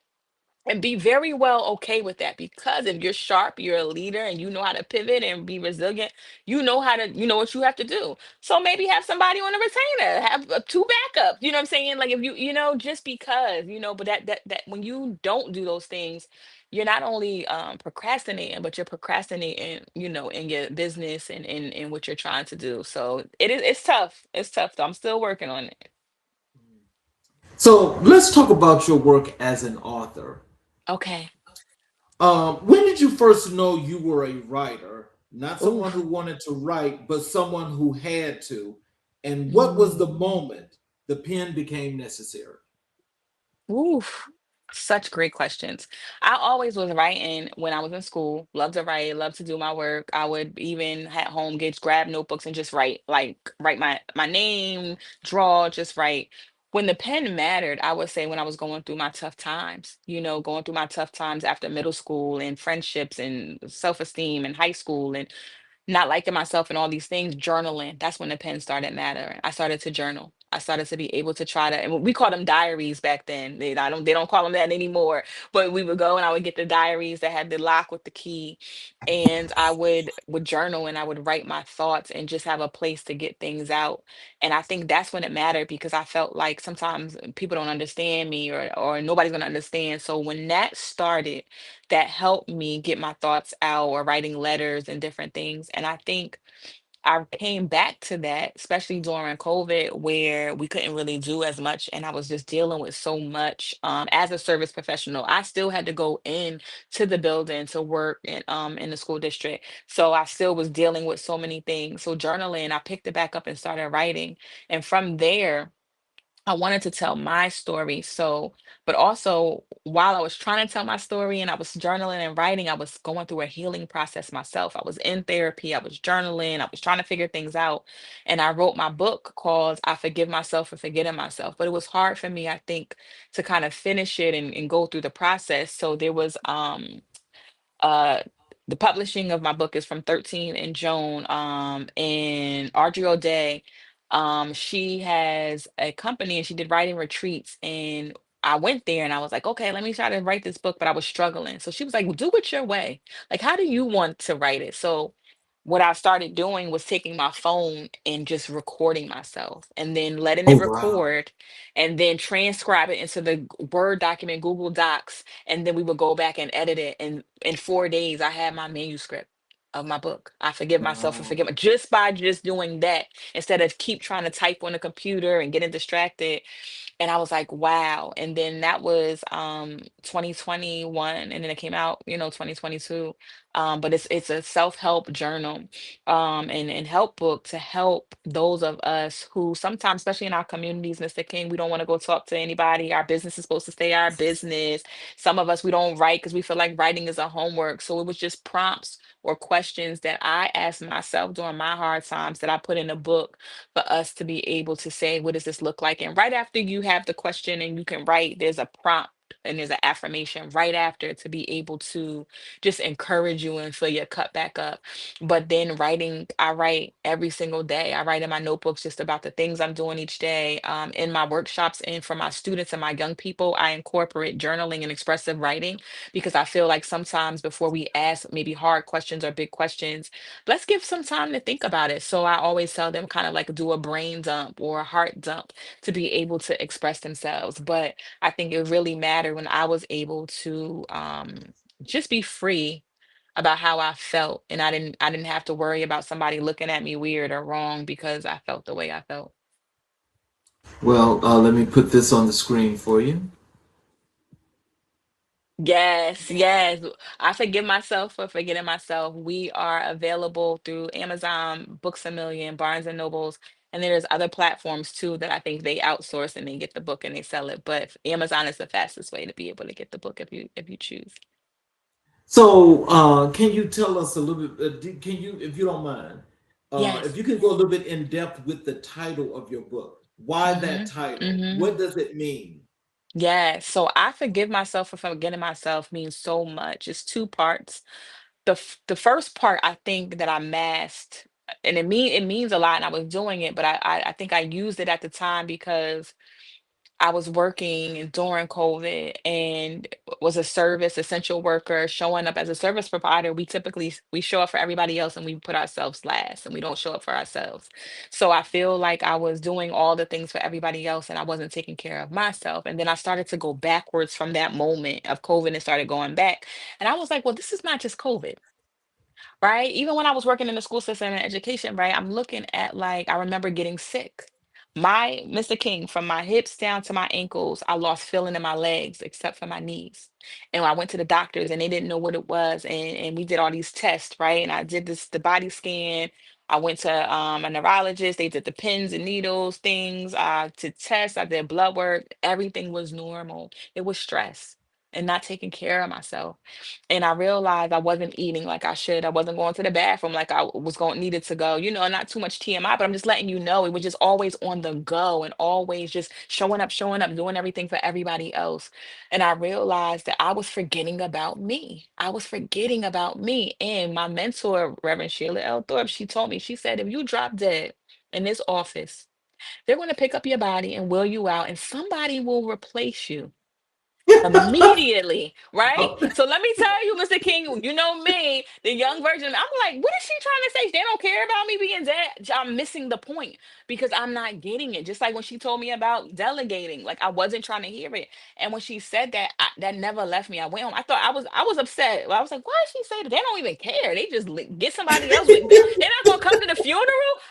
and be very well okay with that, because if you're sharp, you're a leader and you know how to pivot and be resilient, you know what you have to do. So maybe have somebody on a retainer, have two backups, you know what I'm saying? Like if just because, but that when you don't do those things, you're not only procrastinating, but you're procrastinating, in your business and in what you're trying to do. So it's tough. It's tough though. I'm still working on it. So let's talk about your work as an author. Okay. When did you first know you were a writer? Not Ooh. someone who wanted to write, but someone who had to. And what was the moment the pen became necessary? Oof, such great questions. I always was writing when I was in school. Love to write, love to do my work. I would even at home get grab notebooks and just write, like write my name, draw, just write. When the pen mattered, I would say when I was going through my tough times, going through my tough times after middle school and friendships and self-esteem in high school and not liking myself and all these things, journaling. That's when the pen started mattering. I started to journal. I started to be able to try to, and we called them diaries back then. They don't call them that anymore. But we would go and I would get the diaries that had the lock with the key, and I would journal and I would write my thoughts and just have a place to get things out. And I think that's when it mattered, because I felt like sometimes people don't understand me, or nobody's gonna understand. So when that started, that helped me get my thoughts out, or writing letters and different things. And I think I came back to that, especially during COVID, where we couldn't really do as much. And I was just dealing with so much. As a service professional, I still had to go in to the building to work in the school district. So I still was dealing with so many things. So journaling, I picked it back up and started writing. And from there, I wanted to tell my story. So, but also while I was trying to tell my story and I was journaling and writing, I was going through a healing process myself. I was in therapy, I was journaling, I was trying to figure things out. And I wrote my book called I Forgive Myself for Forgetting Myself. But it was hard for me, I think, to kind of finish it and go through the process. So there was uh the publishing of my book is from 13 and Joan, and Audrey O'Day. She has a company and she did writing retreats, and I went there and I was like, okay, let me try to write this book, but I was struggling. So she was like, well, do it your way. Like, how do you want to write it? So what I started doing was taking my phone and just recording myself and then letting it Oh, wow. record and then transcribe it into the Word document, Google Docs, and then we would go back and edit it. And in 4 days, I had my manuscript of my book. I forgive myself for Wow. forgive just by just doing that, instead of keep trying to type on the computer and getting distracted. And I was like, wow. And then that was 2021, and then it came out, 2022. But it's a self-help journal, and help book to help those of us who sometimes, especially in our communities, Mr. King, we don't want to go talk to anybody. Our business is supposed to stay our business. Some of us, we don't write because we feel like writing is a homework. So it was just prompts or questions that I asked myself during my hard times that I put in a book for us to be able to say, what does this look like? And right after you have the question and you can write, there's a prompt and there's an affirmation right after to be able to just encourage you and fill your cup back up. But then writing, I write every single day. I write in my notebooks just about the things I'm doing each day. In my workshops and for my students and my young people, I incorporate journaling and expressive writing because I feel like sometimes before we ask maybe hard questions or big questions, let's give some time to think about it. So I always tell them kind of like do a brain dump or a heart dump to be able to express themselves. But I think it really mattered when I was able to just be free about how I felt, and I didn't have to worry about somebody looking at me weird or wrong because I felt the way I felt. Well, let me put this on the screen for you. Yes, yes. I forgive myself for forgetting myself. We are available through Amazon, Books a Million, Barnes and Nobles, and then there's other platforms too that I think they outsource and they get the book and they sell it. But Amazon is the fastest way to be able to get the book if you choose. So, can you tell us a little bit? Can you, if you don't mind, if Yes. you can go a little bit in depth with the title of your book? Why that Mm-hmm. title? Mm-hmm. What does it mean? Yeah, so I forgive myself for forgetting myself means so much. It's two parts. The first part I think that I masked, and it means a lot, and I was doing it, but I think I used it at the time because I was working during COVID and was a service essential worker showing up as a service provider. We typically we show up for everybody else and we put ourselves last and we don't show up for ourselves. So I feel like I was doing all the things for everybody else and I wasn't taking care of myself. And then I started to go backwards from that moment of COVID and started going back. And I was like, well, this is not just COVID, right? Even when I was working in the school system and education, right? I'm looking at like, I remember getting sick. My Mr. King, from my hips down to my ankles, I lost feeling in my legs except for my knees. And I went to the doctors and they didn't know what it was. And we did all these tests, right? And I did the body scan. I went to a neurologist. They did the pins and needles things to test. I did blood work. Everything was normal. It was stress and not taking care of myself. And I realized I wasn't eating like I should. I wasn't going to the bathroom like I was going needed to go. Not too much TMI, but I'm just letting you know it was just always on the go and always just showing up, doing everything for everybody else. And I realized that I was forgetting about me. I was forgetting about me. And my mentor, Reverend Sheila L. Thorpe, she told me, she said, if you drop dead in this office, they're going to pick up your body and wheel you out, and somebody will replace you immediately, right? So let me tell you, Mr. King, you know me, the young virgin. I'm like, what is she trying to say? They don't care about me being dead. I'm missing the point because I'm not getting it. Just like when she told me about delegating, like I wasn't trying to hear it. And when she said that, that never left me. I went home. I was upset. I was like, why did she say that? They don't even care. They just get somebody else with. They're not gonna come to the funeral.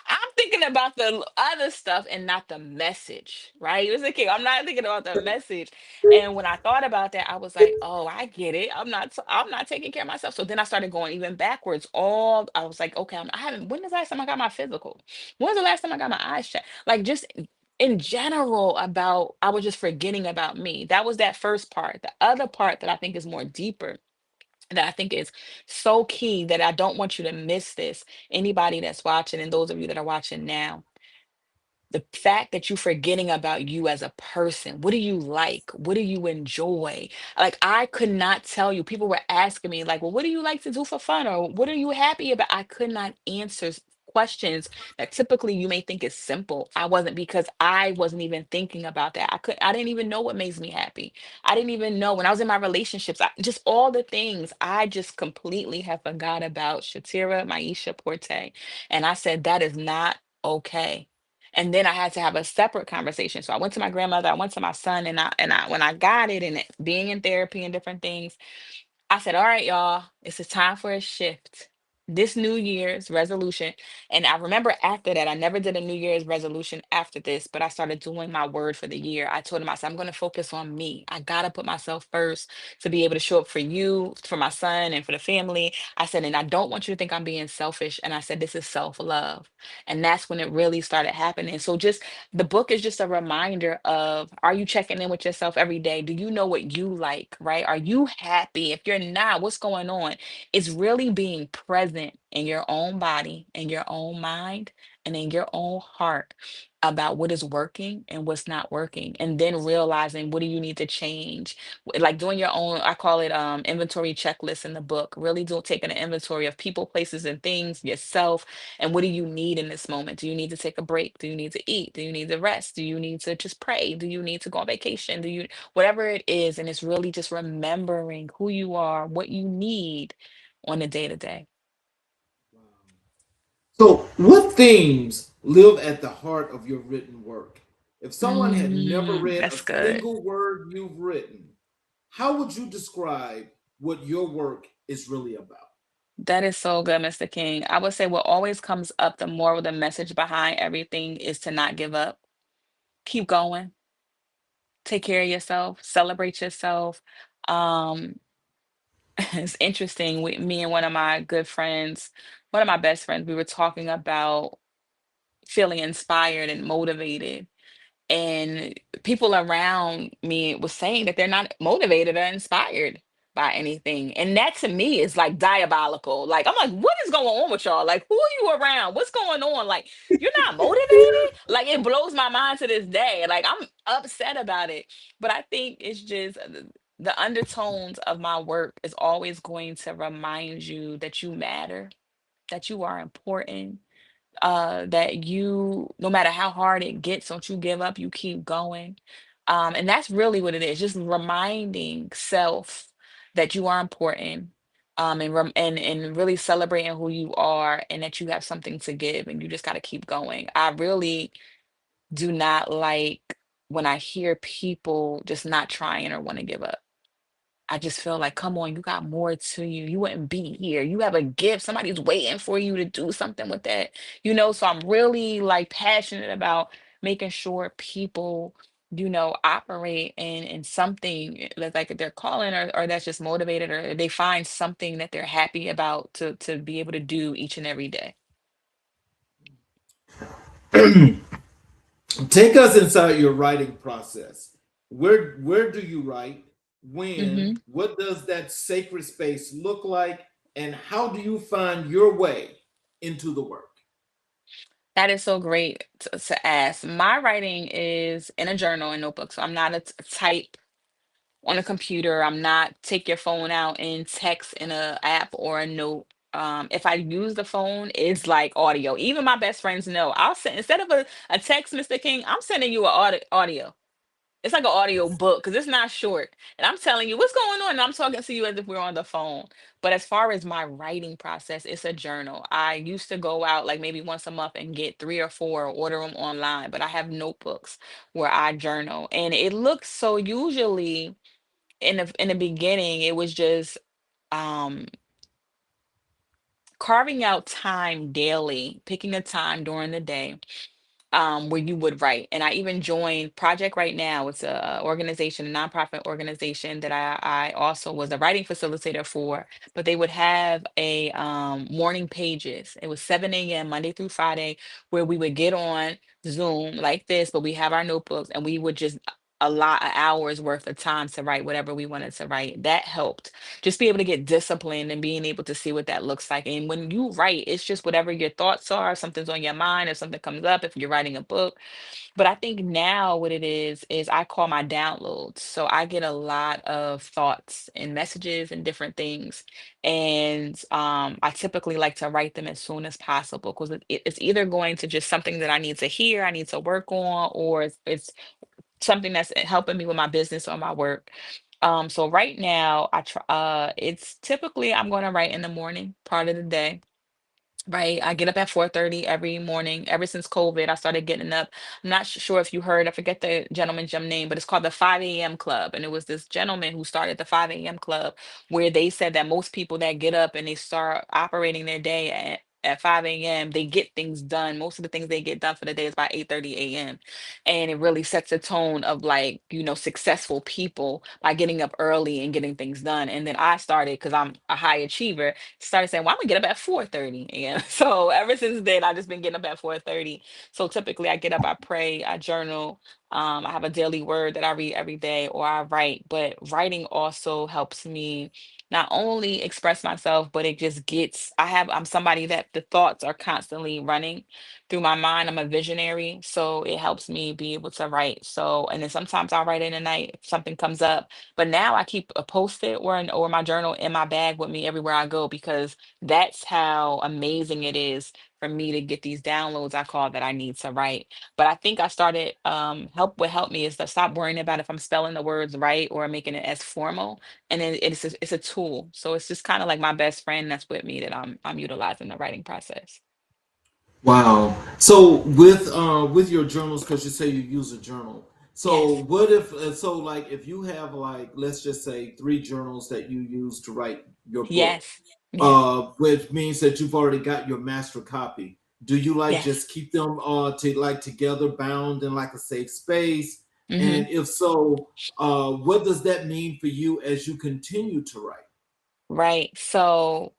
I'm thinking about the other stuff and not the message, right? Mr. King, I'm not thinking about the message. And when I thought about that, I was like, "Oh, I get it. I'm not taking care of myself." So then I started going even backwards. All I was like, "Okay, I haven't. When was the last time I got my physical? When was the last time I got my eyes checked? Like just in general about I was just forgetting about me. That was that first part. The other part that I think is more deeper, that I think is so key that I don't want you to miss this. Anybody that's watching and those of you that are watching now, the fact that you're forgetting about you as a person. What do you like? What do you enjoy? Like I could not tell you. People were asking me like, well, what do you like to do for fun, or what are you happy about? I could not answer questions that typically you may think is simple. I wasn't, because I wasn't even thinking about that. I didn't even know what makes me happy. I didn't even know when I was in my relationships, just all the things I just completely have forgot about Shatira, Maisha, Porte. And I said, that is not okay. And then I had to have a separate conversation. So I went to my grandmother, I went to my son, and I when I got it and being in therapy and different things, I said, all right, y'all, it's a time for a shift. This New Year's resolution. And I remember after that, I never did a New Year's resolution after this, but I started doing my word for the year. I told myself, I'm going to focus on me. I got to put myself first to be able to show up for you, for my son, and for the family. I said, and I don't want you to think I'm being selfish. And I said, this is self love. And that's when it really started happening. So just the book is just a reminder of, are you checking in with yourself every day? Do you know what you like, right? Are you happy? If you're not, what's going on? It's really being present in your own body, in your own mind, and in your own heart about what is working and what's not working, and then realizing what do you need to change. Like doing your own, I call it inventory checklist in the book, really do taking an inventory of people, places, and things, yourself, and what do you need in this moment. Do you need to take a break? Do you need to eat? Do you need to rest? Do you need to just pray? Do you need to go on vacation? Do you, whatever it is, and it's really just remembering who you are, what you need on a day to day. So, what themes live at the heart of your written work? If someone had never read a That's good. single word you've written, how would you describe what your work is really about? That is so good, Mr. King. I would say what always comes up, the moral, the message behind everything is to not give up. Keep going. Take care of yourself. Celebrate yourself. Um, it's interesting. With me and one of my good friends, one of my best friends, we were talking about feeling inspired and motivated, and people around me was saying that they're not motivated or inspired by anything, and that to me is like diabolical. Like, I'm like, what is going on with y'all? Like, who are you around? What's going on? Like, you're not motivated. Like, it blows my mind to this day. Like, I'm upset about it. But I think it's just the undertones of my work is always going to remind you that you matter, that you are important, that you, no matter how hard it gets, don't you give up, you keep going. And that's really what it is, just reminding self that you are important, and really celebrating who you are and that you have something to give and you just got to keep going. I really do not like when I hear people just not trying or want to give up. I just feel like, come on, you got more to you. You wouldn't be here. You have a gift. Somebody's waiting for you to do something with that. So I'm really like passionate about making sure people, operate in something that's like they're calling, or that's just motivated, or they find something that they're happy about to be able to do each and every day. Take us inside your writing process. Where do you write? Mm-hmm. When? What does that sacred space look like? And how do you find your way into the work? That is so great to ask. My writing is in a journal and notebook, so I'm not a type on a computer. I'm not take your phone out and text in a app or a note. If I use the phone, it's like audio. Even my best friends know. I'll send, instead of a text, Mr. King, I'm sending you an audio. It's like an audio book because it's not short. And I'm telling you what's going on. And I'm talking to you as if we're on the phone. But as far as my writing process, it's a journal. I used to go out like maybe once a month and get three or four, or order them online. But I have notebooks where I journal. And it looks so, usually in the beginning, it was just um carving out time daily, picking a time during the day, where you would write. And I even joined Project Right Now. It's a organization, a nonprofit organization that I also was a writing facilitator for. But they would have a morning pages. It was 7 a.m. Monday through Friday, where we would get on Zoom like this, but we have our notebooks and we would just allot an hour's worth of time to write whatever we wanted to write. That helped just be able to get disciplined and being able to see what that looks like. And when you write, it's just whatever your thoughts are, if something's on your mind, if something comes up, if you're writing a book. But I think now what it is I call my downloads. So I get a lot of thoughts and messages and different things. And I typically like to write them as soon as possible because it's either going to just something that I need to hear, I need to work on, or it's something that's helping me with my business or my work. So right now I try it's typically I'm going to write in the morning part of the day. Right. I get up at 4:30 every morning. Ever since COVID, I started getting up. I'm not sure if you heard, I forget the gentleman's name, but it's called the 5 a.m. Club. And it was this gentleman who started the 5 a.m. Club, where they said that most people that get up and they start operating their day at 5 a.m., they get things done. Most of the things they get done for the day is by 8:30 a.m. And it really sets a tone of like, successful people by getting up early and getting things done. And then I started, because I'm a high achiever, started saying, well, I'm gonna get up at 4:30 a.m. So ever since then, I've just been getting up at 4:30. So typically I get up, I pray, I journal, I have a daily word that I read every day or I write, but writing also helps me not only express myself, but it just gets, I'm somebody that the thoughts are constantly running through my mind. I'm a visionary, so it helps me be able to write. So, and then sometimes I'll write in the night if something comes up. But now I keep a post-it or my journal in my bag with me everywhere I go because that's how amazing it is for me to get these downloads I call that I need to write. But I think I started what helped me is to stop worrying about if I'm spelling the words right or making it as formal. And then it's a tool. So it's just kind of like my best friend that's with me that I'm utilizing the writing process. Wow. So with your journals, because you say you use a journal. So Yes. what if like if you have like let's just say three journals that you use to write your book, Yes. Yes. which means that you've already got your master copy. Do you like Yes. just keep them to like together bound in like a safe space? Hmm. And if so, what does that mean for you as you continue to write? Right. So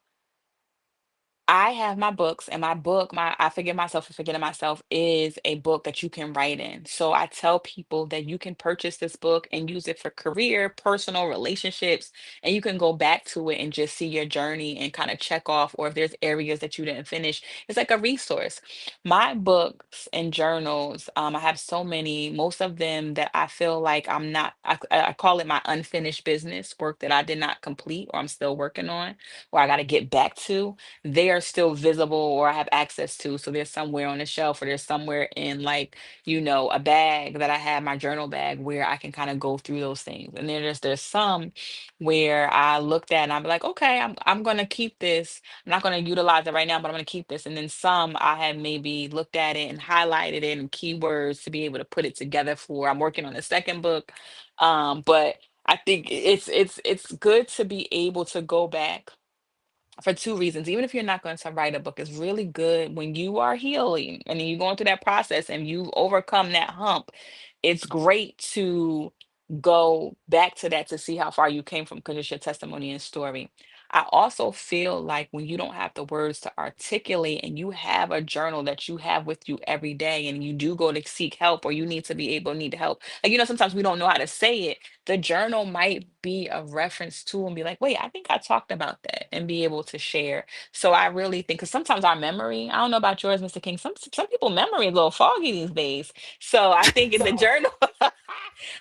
I have my books, and my book, my I Forgive Myself for Forgetting Myself is a book that you can write in. So I tell people that you can purchase this book and use it for career, personal relationships, and you can go back to it and just see your journey and kind of check off, or if there's areas that you didn't finish. It's like a resource. My books and journals, I have so many, most of them that I feel like I call it my unfinished business, work that I did not complete or I'm still working on, or I got to get back to, they are still visible or I have access to. So they're somewhere on the shelf or they're somewhere in like, a bag that I have, my journal bag where I can kind of go through those things. And then there's some where I looked at and I'm like, okay, I'm gonna keep this. I'm not gonna utilize it right now, but I'm gonna keep this. And then some I have maybe looked at it and highlighted it and keywords to be able to put it together for. I'm working on the second book. But I think it's good to be able to go back for two reasons. Even if you're not going to write a book, it's really good when you are healing and you're going through that process and you've overcome that hump. It's great to go back to that to see how far you came from because it's your testimony and story. I also feel like when you don't have the words to articulate and you have a journal that you have with you every day and you do go to seek help or you need to be able need help. Like, sometimes we don't know how to say it. The journal might be a reference to and be like, wait, I think I talked about that and be able to share. So I really think because sometimes our memory, I don't know about yours, Mr. King. Some people memory is a little foggy these days. So I think in the journal,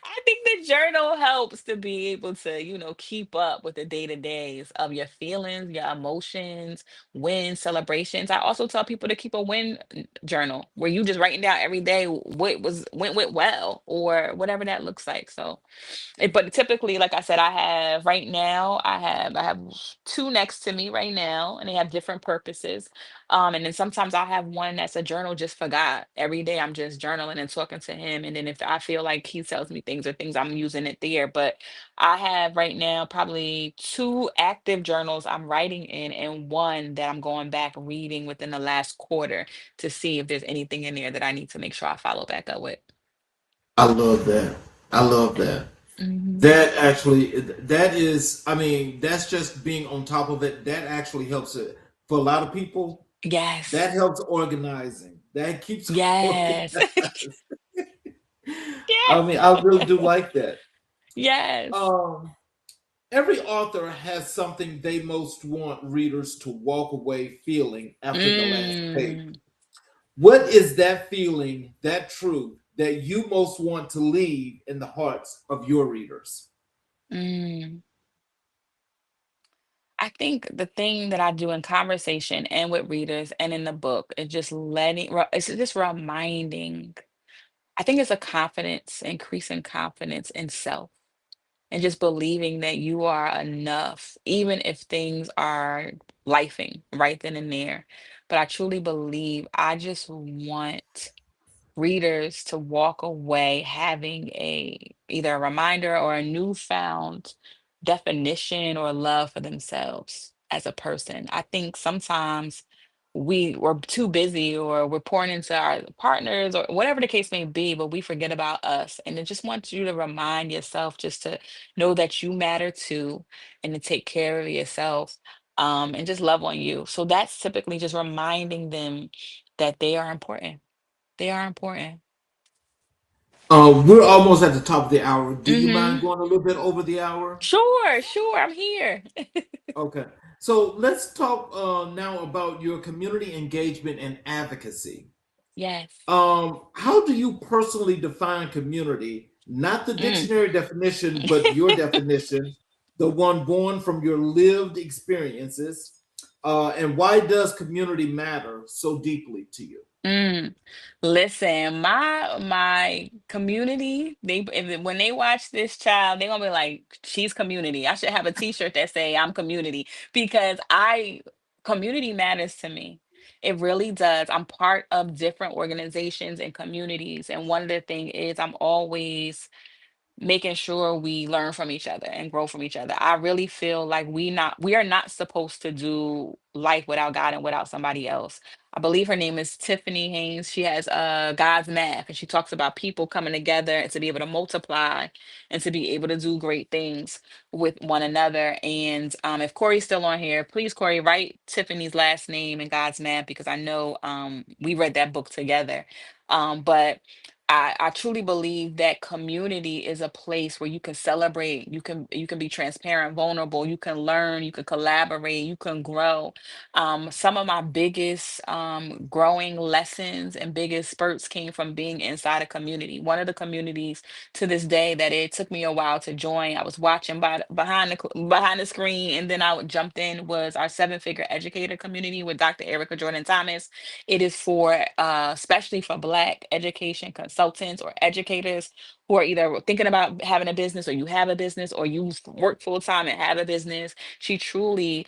I think the journal helps to be able to, keep up with the day-to-days of your feelings, your emotions, wins, celebrations. I also tell people to keep a win journal where you just writing down every day what went well or whatever that looks like. So but typically, like I said, I have two next to me right now, and they have different purposes. And then sometimes I'll have one that's a journal just for God. Every day I'm just journaling and talking to him. And then if I feel like he tells me things or things, I'm using it there. But I have right now probably two active journals I'm writing in, and one that I'm going back reading within the last quarter to see if there's anything in there that I need to make sure I follow back up with. I love that. I love that. Hmm. That actually, that is, I mean, that's just being on top of it. That actually helps it for a lot of people. That Yes. helps organizing. That keeps Yes. organized. I Yes. mean, I really do like that. Yes. Um, every author has something they most want readers to walk away feeling after the last page. Mm, What is that feeling, that truth that you most want to leave in the hearts of your readers? mm. I think the thing that I do in conversation and with readers and in the book is just it's just reminding. I think it's a confidence, increasing confidence in self and just believing that you are enough, even if things are lifing right then and there. But I truly believe I just want readers to walk away having either a reminder or a newfound definition or love for themselves as a person. I think sometimes we're too busy or we're pouring into our partners or whatever the case may be, but we forget about us. And I just want you to remind yourself just to know that you matter too and to take care of yourself, and just love on you. So that's typically just reminding them that they are important. They are important. We're almost at the top of the hour. Do you mind Mm-hmm. going a little bit over the hour? Sure, sure. I'm here. Okay. So let's talk now about your community engagement and advocacy. Yes. How do you personally define community? Not the Mm. dictionary definition, but your definition, the one born from your lived experiences. And why does community matter so deeply to you? Mm. Listen, my community, when they watch this child, they're gonna be like, she's community. I should have a t-shirt that say I'm community because I community matters to me. It really does. I'm part of different organizations and communities. And one of the things is I'm always making sure we learn from each other and grow from each other. I really feel like we are not supposed to do life without God and without somebody else. I believe her name is Tiffany Haynes. She has God's Math, and she talks about people coming together and to be able to multiply and to be able to do great things with one another. And if Corey's still on here, please Corey, write Tiffany's last name in God's Math because I know we read that book together. But I truly believe that community is a place where you can celebrate, you can be transparent, vulnerable, you can learn, you can collaborate, you can grow. Some of my biggest growing lessons and biggest spurts came from being inside a community. One of the communities to this day that it took me a while to join, I was watching behind the screen, and then jumped in was our seven-figure educator community with Dr. Erica Jordan Thomas. It is for especially for Black education consultants or educators who are either thinking about having a business or you have a business or you work full time and have a business. She truly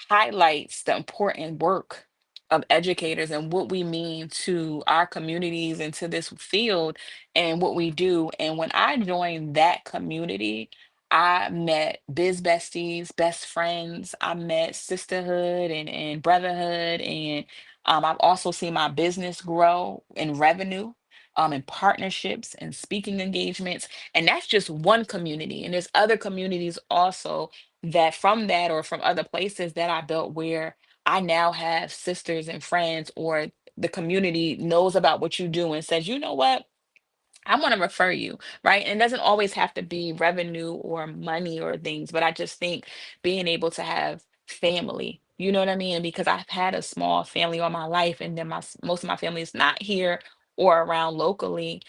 highlights the important work of educators and what we mean to our communities and to this field and what we do. And when I joined that community, I met biz besties, best friends. I met sisterhood and brotherhood, and I've also seen my business grow in revenue, in partnerships and speaking engagements. And that's just one community. And there's other communities also that from that or from other places that I built where I now have sisters and friends, or the community knows about what you do and says, you know what? I want to refer you, right? And it doesn't always have to be revenue or money or things, but I just think being able to have family, you know what I mean? Because I've had a small family all my life, and then most of my family is not here or around locally.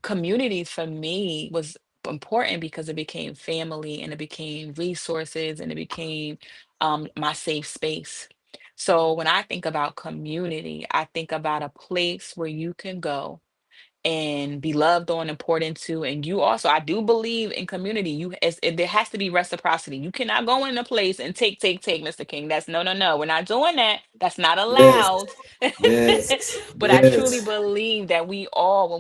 Community for me was important because it became family and it became resources and it became my safe space. So when I think about community, I think about a place where you can go and be loved on and poured into. And you also, I do believe in community. There has to be reciprocity. You cannot go in a place and take, Mr. King. That's no, no, no. We're not doing that. That's not Yes, allowed. yes, But I truly yes. believe that when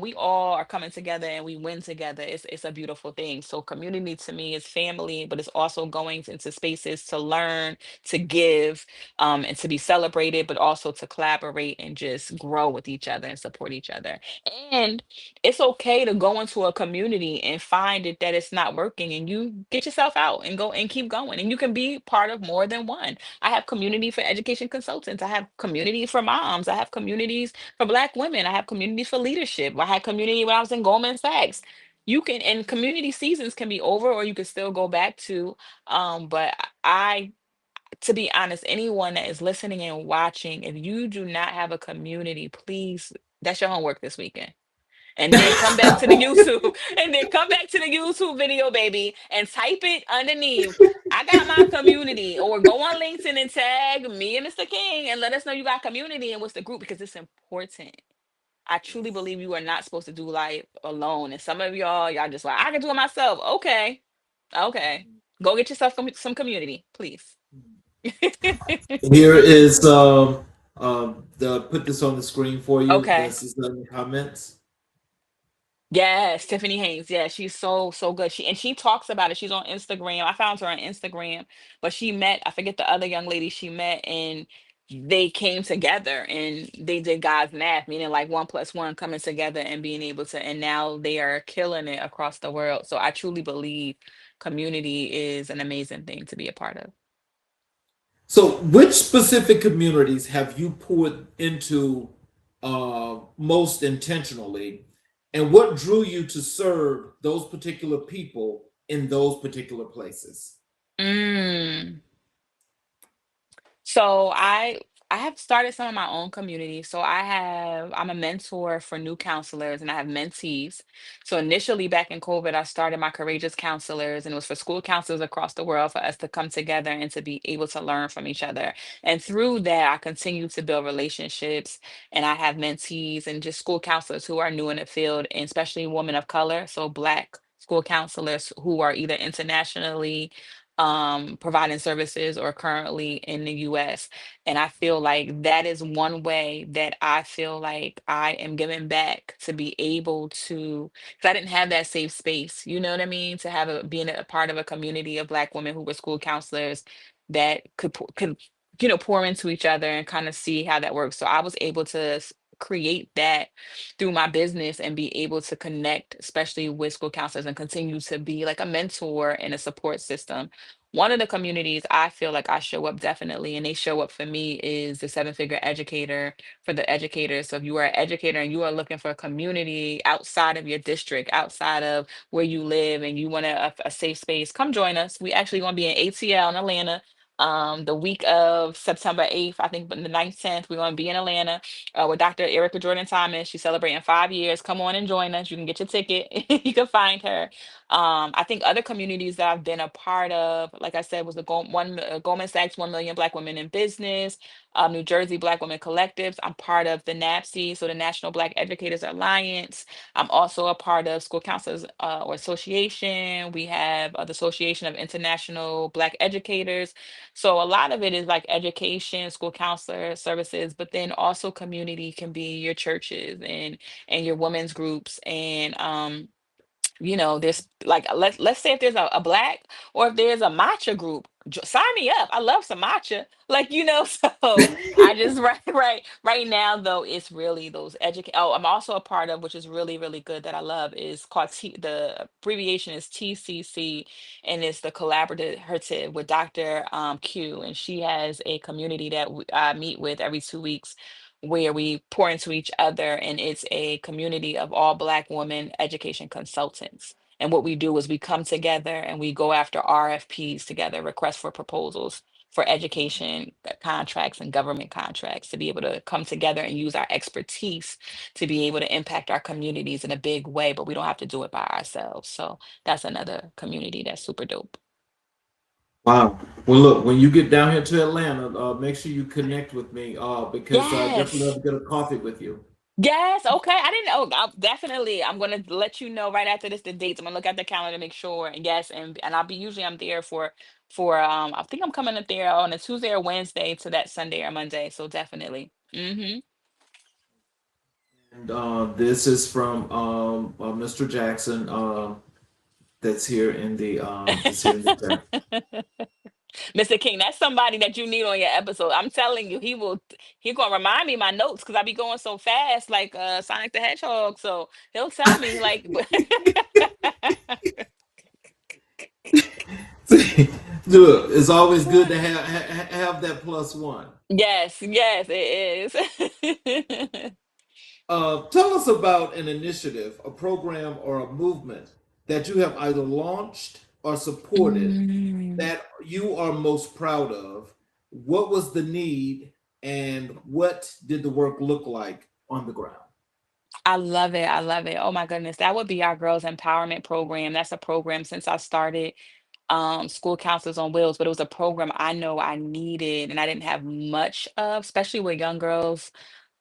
we all are coming together and we win together, it's a beautiful thing. So community to me is family, but it's also going into spaces to learn, to give, and to be celebrated, but also to collaborate and just grow with each other and support each other. And it's okay to go into a community and find it that it's not working, and you get yourself out and go and keep going. And you can be part of more than one. I have community for education consultants. I have community for moms. I have communities for Black women. I have communities for leadership. I had community when I was in Goldman Sachs. You can, and community seasons can be over, or you can still go back to. But I, to be honest, anyone that is listening and watching, if you do not have a community, please, that's your homework this weekend. And then come back to the YouTube and then come back to the YouTube video, baby, and type it underneath. I got my community, or go on LinkedIn and tag me and Mr. King and let us know you got community and what's the group, because it's important. I truly believe you are not supposed to do life alone. And some of y'all just like, I can do it myself. Okay. Okay. Go get yourself some community, please. Here is the put this on the screen for you. Okay. This is in the comments. Yes, Tiffany Haynes. Yeah, she's so good. She talks about it. She's on Instagram. I found her on Instagram, but she met, I forget the other young lady she met, and they came together and they did God's math, meaning like one plus one coming together and being able to, and now they are killing it across the world. So I truly believe community is an amazing thing to be a part of. So, which specific communities have you poured into most intentionally? And what drew you to serve those particular people in those particular places? Mm. So I have started some of my own community. So I'm a mentor for new counselors and I have mentees. So initially back in COVID, I started my Courageous Counselors and it was for school counselors across the world for us to come together and to be able to learn from each other. And through that, I continue to build relationships and I have mentees and just school counselors who are new in the field, and especially women of color. So Black school counselors who are either internationally providing services or currently in the US. And I feel like that is one way that I feel like I am giving back to be able to, because I didn't have that safe space, you know what I mean? To have being a part of a community of Black women who were school counselors that could, pour into each other and kind of see how that works. So I was able to create that through my business and be able to connect, especially with school counselors, and continue to be like a mentor and a support system. One of the communities I feel like I show up definitely, and they show up for me, is the seven figure educator for the educators. So if you are an educator and you are looking for a community outside of your district, outside of where you live, and you want a safe space, come join us. We actually going to be in ATL in Atlanta. The week of September 8th, I think, but the 9th, 10th, we're going to be in Atlanta with Dr. Erica Jordan Thomas. She's celebrating 5 years. Come on and join us. You can get your ticket. You can find her. I think other communities that I've been a part of, like I said, was the Goldman Sachs 1 Million Black Women in Business, New Jersey Black Women Collectives. I'm part of the NAPSE, so the National Black Educators Alliance. I'm also a part of School Counselors or Association. We have the Association of International Black Educators. So a lot of it is like education, school counselor services, but then also community can be your churches and your women's groups and there's like let's say if there's a black or if there's a matcha group, sign me up. I love some matcha, like so I just right now though it's really those educate. Oh, I'm also a part of, which is really really good, that I love, is called the abbreviation is TCC, and it's the collaborative with Dr. Q, and she has a community that I meet with every 2 weeks where we pour into each other. And it's a community of all Black women education consultants. And what we do is we come together and we go after RFPs together, requests for proposals for education contracts and government contracts, to be able to come together and use our expertise to be able to impact our communities in a big way, but we don't have to do it by ourselves. So that's another community that's super dope. Wow. Well, look, when you get down here to Atlanta, make sure you connect with me because I definitely love Yes. to get a coffee with you. Yes, okay. I didn't know. Definitely. I'm gonna let you know right after this the dates. I'm gonna look at the calendar to make sure. And yes, and I'll be usually I'm there for I think I'm coming up there on a Tuesday or Wednesday to that Sunday or Monday. So definitely. And this is from Mr. Jackson that's here in the chat. Mr. King, that's somebody that you need on your episode. I'm telling you, he gonna remind me my notes because I be going so fast, like Sonic the Hedgehog. So he'll tell me like Look, it's always good to have that plus one. yes, yes, it is. Tell us about an initiative, a program, or a movement that you have either launched or supported Mm, that you are most proud of. What was the need, and what did the work look like on the ground? I love it. I love it. Oh my goodness. That would be our girls empowerment program. That's a program since I started school counselors on wheels, but it was a program I know I needed and I didn't have much of, especially with young girls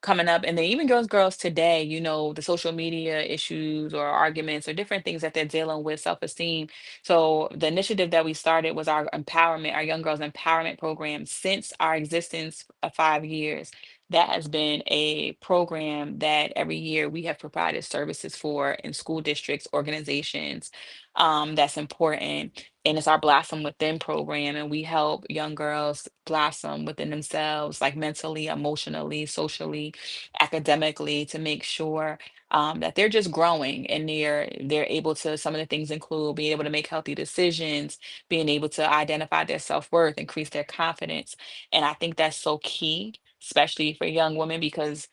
coming up, and then even girls today, the social media issues or arguments or different things that they're dealing with, self-esteem. So the initiative that we started was our young girls empowerment program. Since our existence of 5 years, that has been a program that every year we have provided services for in school districts, organizations. That's important. And it's our Blossom Within program. And we help young girls blossom within themselves, like mentally, emotionally, socially, academically, to make sure that they're just growing and they're able to. Some of the things include being able to make healthy decisions, being able to identify their self-worth, increase their confidence. And I think that's so key, especially for young women, because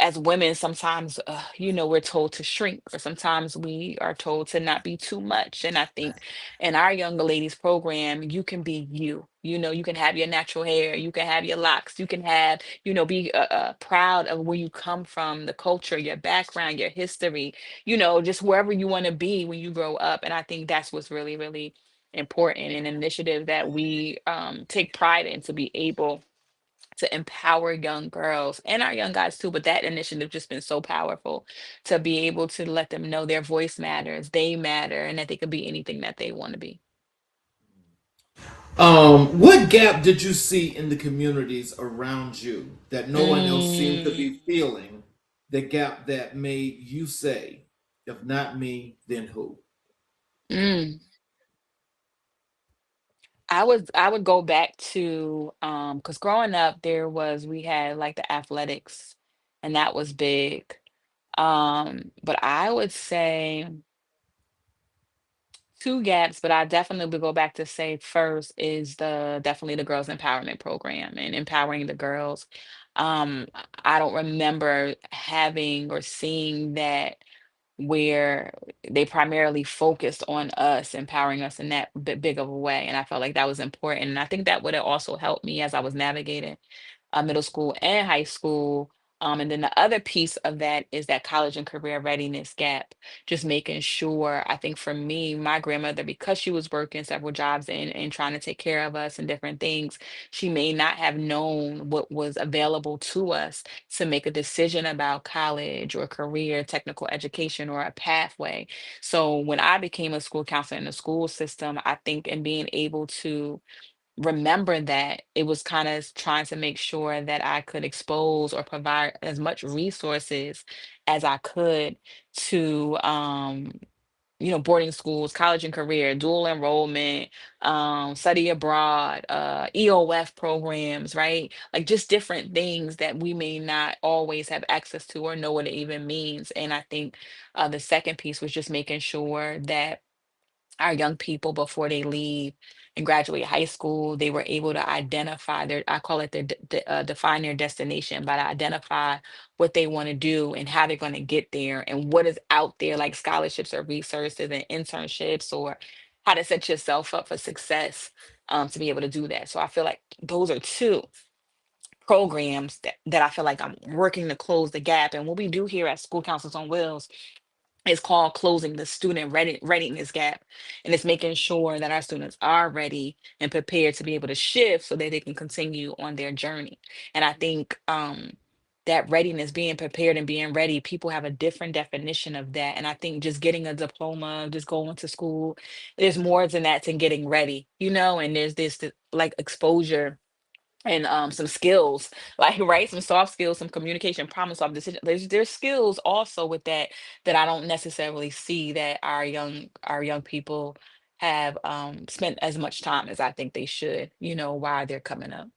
as women, sometimes, we're told to shrink, or sometimes we are told to not be too much. And I think in our younger ladies program, you can be you. You can have your natural hair, you can have your locks, you can have, be proud of where you come from, the culture, your background, your history, just wherever you want to be when you grow up. And I think that's what's really, really important, an initiative that we take pride in, to be able to empower young girls and our young guys too. But that initiative just been so powerful, to be able to let them know their voice matters, they matter, and that they could be anything that they want to be. What gap did you see in the communities around you that no one else seemed to Mm, be feeling? The gap that made you say, if not me, then who? mm. I would go back to, because growing up, we had like the athletics, and that was big. But I would say two gaps, but I definitely would go back to say first is the definitely the girls empowerment program and empowering the girls. I don't remember having or seeing that, where they primarily focused on us, empowering us in that big of a way. And I felt like that was important. And I think that would have also helped me as I was navigating middle school and high school. And then the other piece of that is that college and career readiness gap, just making sure, I think for me, my grandmother, because she was working several jobs and trying to take care of us and different things, she may not have known what was available to us to make a decision about college or career, technical education, or a pathway. So when I became a school counselor in the school system, I think in being able to remember that, it was kind of trying to make sure that I could expose or provide as much resources as I could to boarding schools, college and career, dual enrollment, study abroad, EOF programs, right? Like just different things that we may not always have access to or know what it even means. And I think the second piece was just making sure that our young people, before they leave and graduate high school, they were able to identify their, I call it define their destination, but identify what they want to do and how they're going to get there and what is out there, like scholarships or resources and internships, or how to set yourself up for success, to be able to do that. So I feel like those are two programs that I feel like I'm working to close the gap. And what we do here at School Counselors on Wheels, it's called closing the student readiness gap. And it's making sure that our students are ready and prepared to be able to shift so that they can continue on their journey. And I think that readiness, being prepared and being ready, people have a different definition of that. And I think just getting a diploma, just going to school, there's more than that to getting ready, and there's like exposure and some skills, like, right, some soft skills, some communication, problem solving, decision. There's skills also with that, that I don't necessarily see that our young people have spent as much time as I think they should, while they're coming up.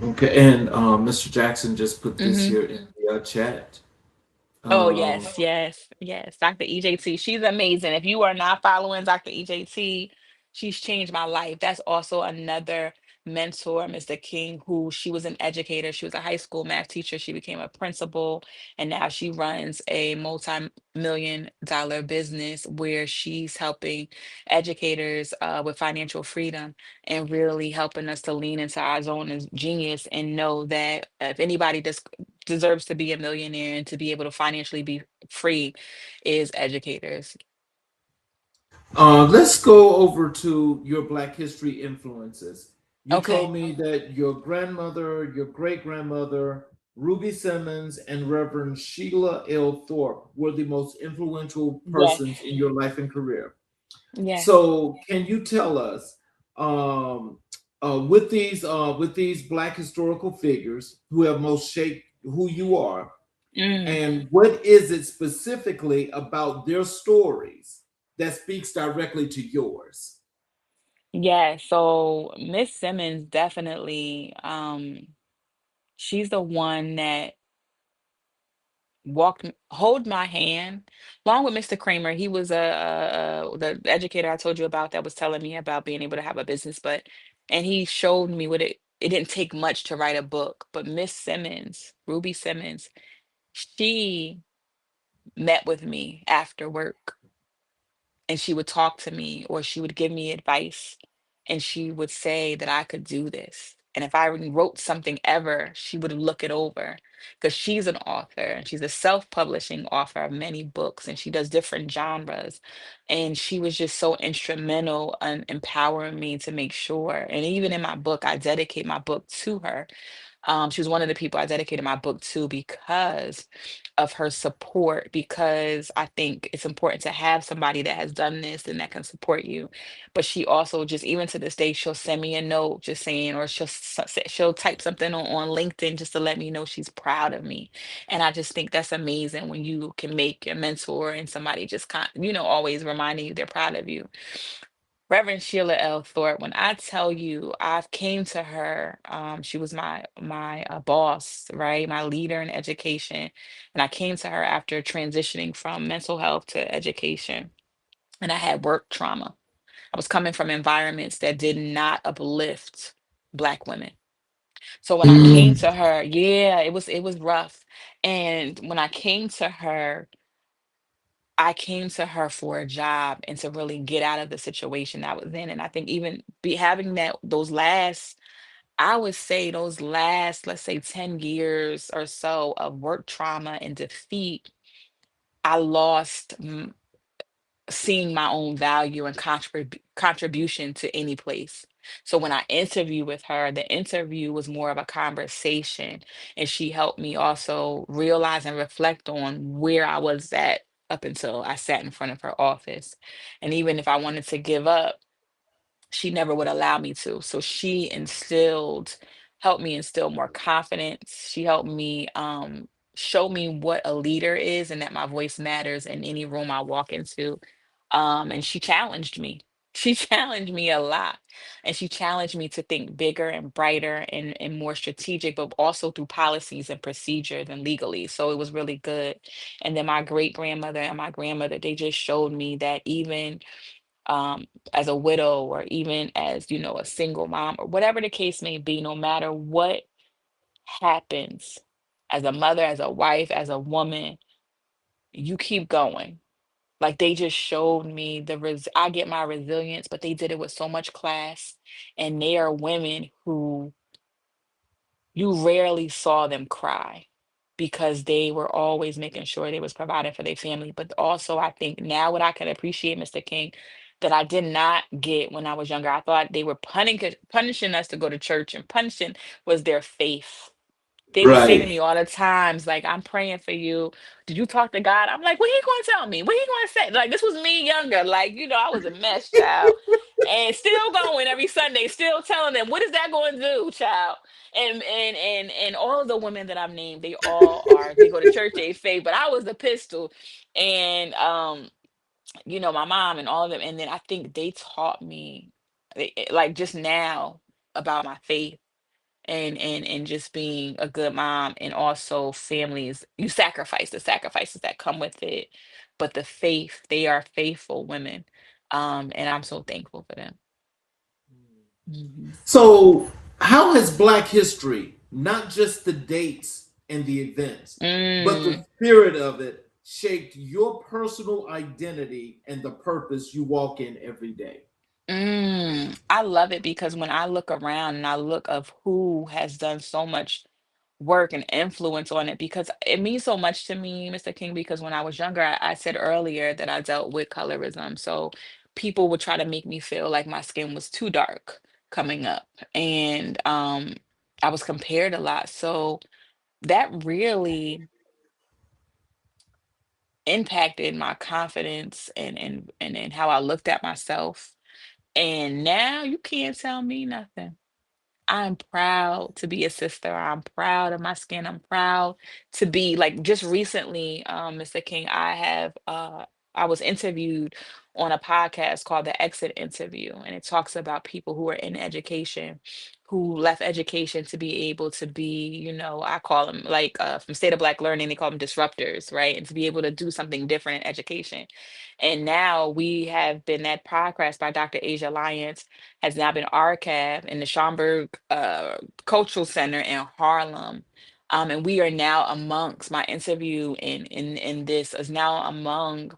Okay, and Mr. Jackson just put this Hmm. here in the chat. Oh, Um, yes, yes, yes. Dr. EJT, she's amazing. If you are not following Dr. EJT, she's changed my life. That's also another mentor, Mr. King, who she was an educator. She was a high school math teacher. She became a principal, and now she runs a multi-million dollar business where she's helping educators with financial freedom, and really helping us to lean into our zone of genius and know that if anybody deserves to be a millionaire and to be able to financially be free, is educators. let's go over to your Black History influences. You told Okay. me that your grandmother, your great grandmother, Ruby Simmons, and Reverend Sheila L. Thorpe were the most influential Yes. persons in your life and career. Yes. So, can you tell us, um, with these Black historical figures who have most shaped who you are, Mm. and what is it specifically about their stories that speaks directly to yours? Yeah. So Miss Simmons definitely, she's the one that hold my hand, along with Mr. Kramer. He was the educator I told you about, that was telling me about being able to have a business, and he showed me what it it didn't take much to write a book, but Miss Simmons, Ruby Simmons, she met with me after work, and she would talk to me or she would give me advice, and she would say that I could do this. And if I wrote something ever, she would look it over, because she's an author and she's a self-publishing author of many books, and she does different genres. And she was just so instrumental in empowering me to make sure. And even in my book, I dedicate my book to her. She was one of the people I dedicated my book to because of her support, because I think it's important to have somebody that has done this and that can support you. But she also, just even to this day, she'll send me a note just saying, or she'll type something on LinkedIn just to let me know she's proud of me. And I just think that's amazing when you can make your mentor and somebody just always reminding you they're proud of you. Reverend Sheila L. Thorpe, when I tell you, I've came to her, she was my boss, right? My leader in education. And I came to her after transitioning from mental health to education. And I had work trauma. I was coming from environments that did not uplift Black women. So when I came Mm. to her, yeah, it was rough. And when I came to her for a job and to really get out of the situation I was in. And I think even be having I would say those last, let's say 10 years or so of work trauma and defeat, I lost seeing my own value and contribution to any place. So when I interviewed with her, the interview was more of a conversation, and she helped me also realize and reflect on where I was at up until I sat in front of her office. And even if I wanted to give up, she never would allow me to. So helped me instill more confidence. She helped me show me what a leader is and that my voice matters in any room I walk into. And she challenged me. She challenged me a lot. And she challenged me to think bigger and brighter and more strategic, but also through policies and procedures and legally. So it was really good. And then my great grandmother and my grandmother, they just showed me that even um, as a widow, or even as, a single mom, or whatever the case may be, no matter what happens, as a mother, as a wife, as a woman, you keep going. Like, they just showed me I get my resilience, but they did it with so much class. And they are women who you rarely saw them cry, because they were always making sure they was providing for their family. But also, I think now what I can appreciate, Mr. King, that I did not get when I was younger. I thought they were punishing us to go to church, and punishing was their faith. They would say to Right. me all the times, like, I'm praying for you. Did you talk to God? I'm like, what he gonna tell me? What he gonna say? Like, this was me younger. Like, I was a mess, child. And still going every Sunday, still telling them, what is that going to do, child? And all of the women that I've named, they go to church, they faith, but I was the pistol. And my mom and all of them. And then I think they taught me, like, just now, about my faith, and just being a good mom. And also, families, you sacrifice the sacrifices that come with it, but the faith, they are faithful women. And I'm so thankful for them. Mhm. So, how has Black history, not just the dates and the events, but the Mm, spirit of it, shaped your personal identity and the purpose you walk in every day? I love it, because when I look around and I look of who has done so much work and influence on it, because it means so much to me, Mr. King, because when I was younger, I said earlier that I dealt with colorism. So people would try to make me feel like my skin was too dark coming up. And I was compared a lot. So that really impacted my confidence, and how I looked at myself. And now you can't tell me nothing. I'm proud to be a sister. I'm proud of my skin. I'm proud to be, like, just recently, Mr. King, I was interviewed on a podcast called The Exit Interview, and it talks about people who are in education who left education to be able to be, I call them like from State of Black Learning, they call them disruptors, right? And to be able to do something different in education. And now we have been, that progress by Dr. Asia Lyons has now been archived in the Schomburg Cultural Center in Harlem. And we are now amongst, my interview in this is now among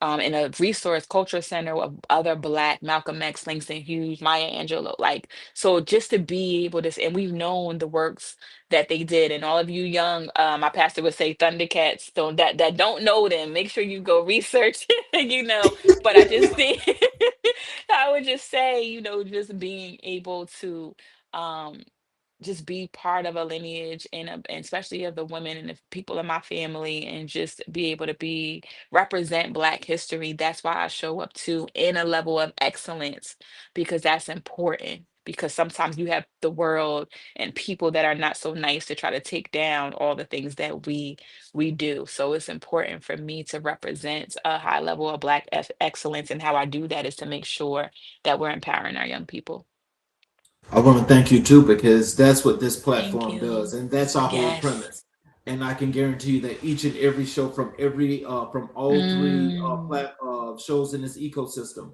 in a resource culture center of other Black, Malcolm X, Langston Hughes, Maya Angelou. Like, so just to be able to, and we've known the works that they did, and all of you young, my pastor would say Thundercats, don't that don't know them, make sure you go research, But I just think I would just say, just being able to um just be part of a lineage and especially of the women and the people in my family, and just be able to be represent Black history. That's why I show up too in a level of excellence, because that's important, because sometimes you have the world and people that are not so nice to try to take down all the things that we do. So it's important for me to represent a high level of Black excellence, and how I do that is to make sure that we're empowering our young people. I want to thank you too, because that's what this Thank platform does, you. and that's our whole Yes. premise. And I can guarantee you that each and every show from from all three Mm, shows in this ecosystem,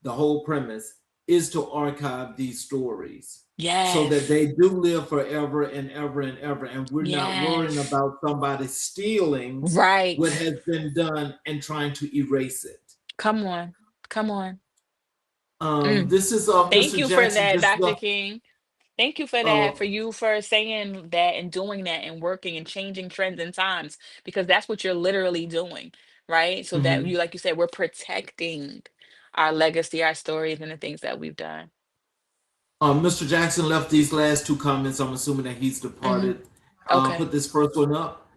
the whole premise is to archive these stories so that yes. they do live forever and ever and ever, and we're not worrying Yes. about somebody stealing what Right. has been done and trying to erase it. Come on. Come on. Mm. This is Thank Mr. you for Jackson. that, This is Dr. King. Thank you for uh, that, for you for saying that and doing that and working and changing trends and times, because that's what you're literally doing, right? So that mhm. you, like you said, we're protecting our legacy, our stories, and the things that we've done. Mr. Jackson left these last two comments. I'm assuming that he's Hmm. departed. Okay. Put this first one up.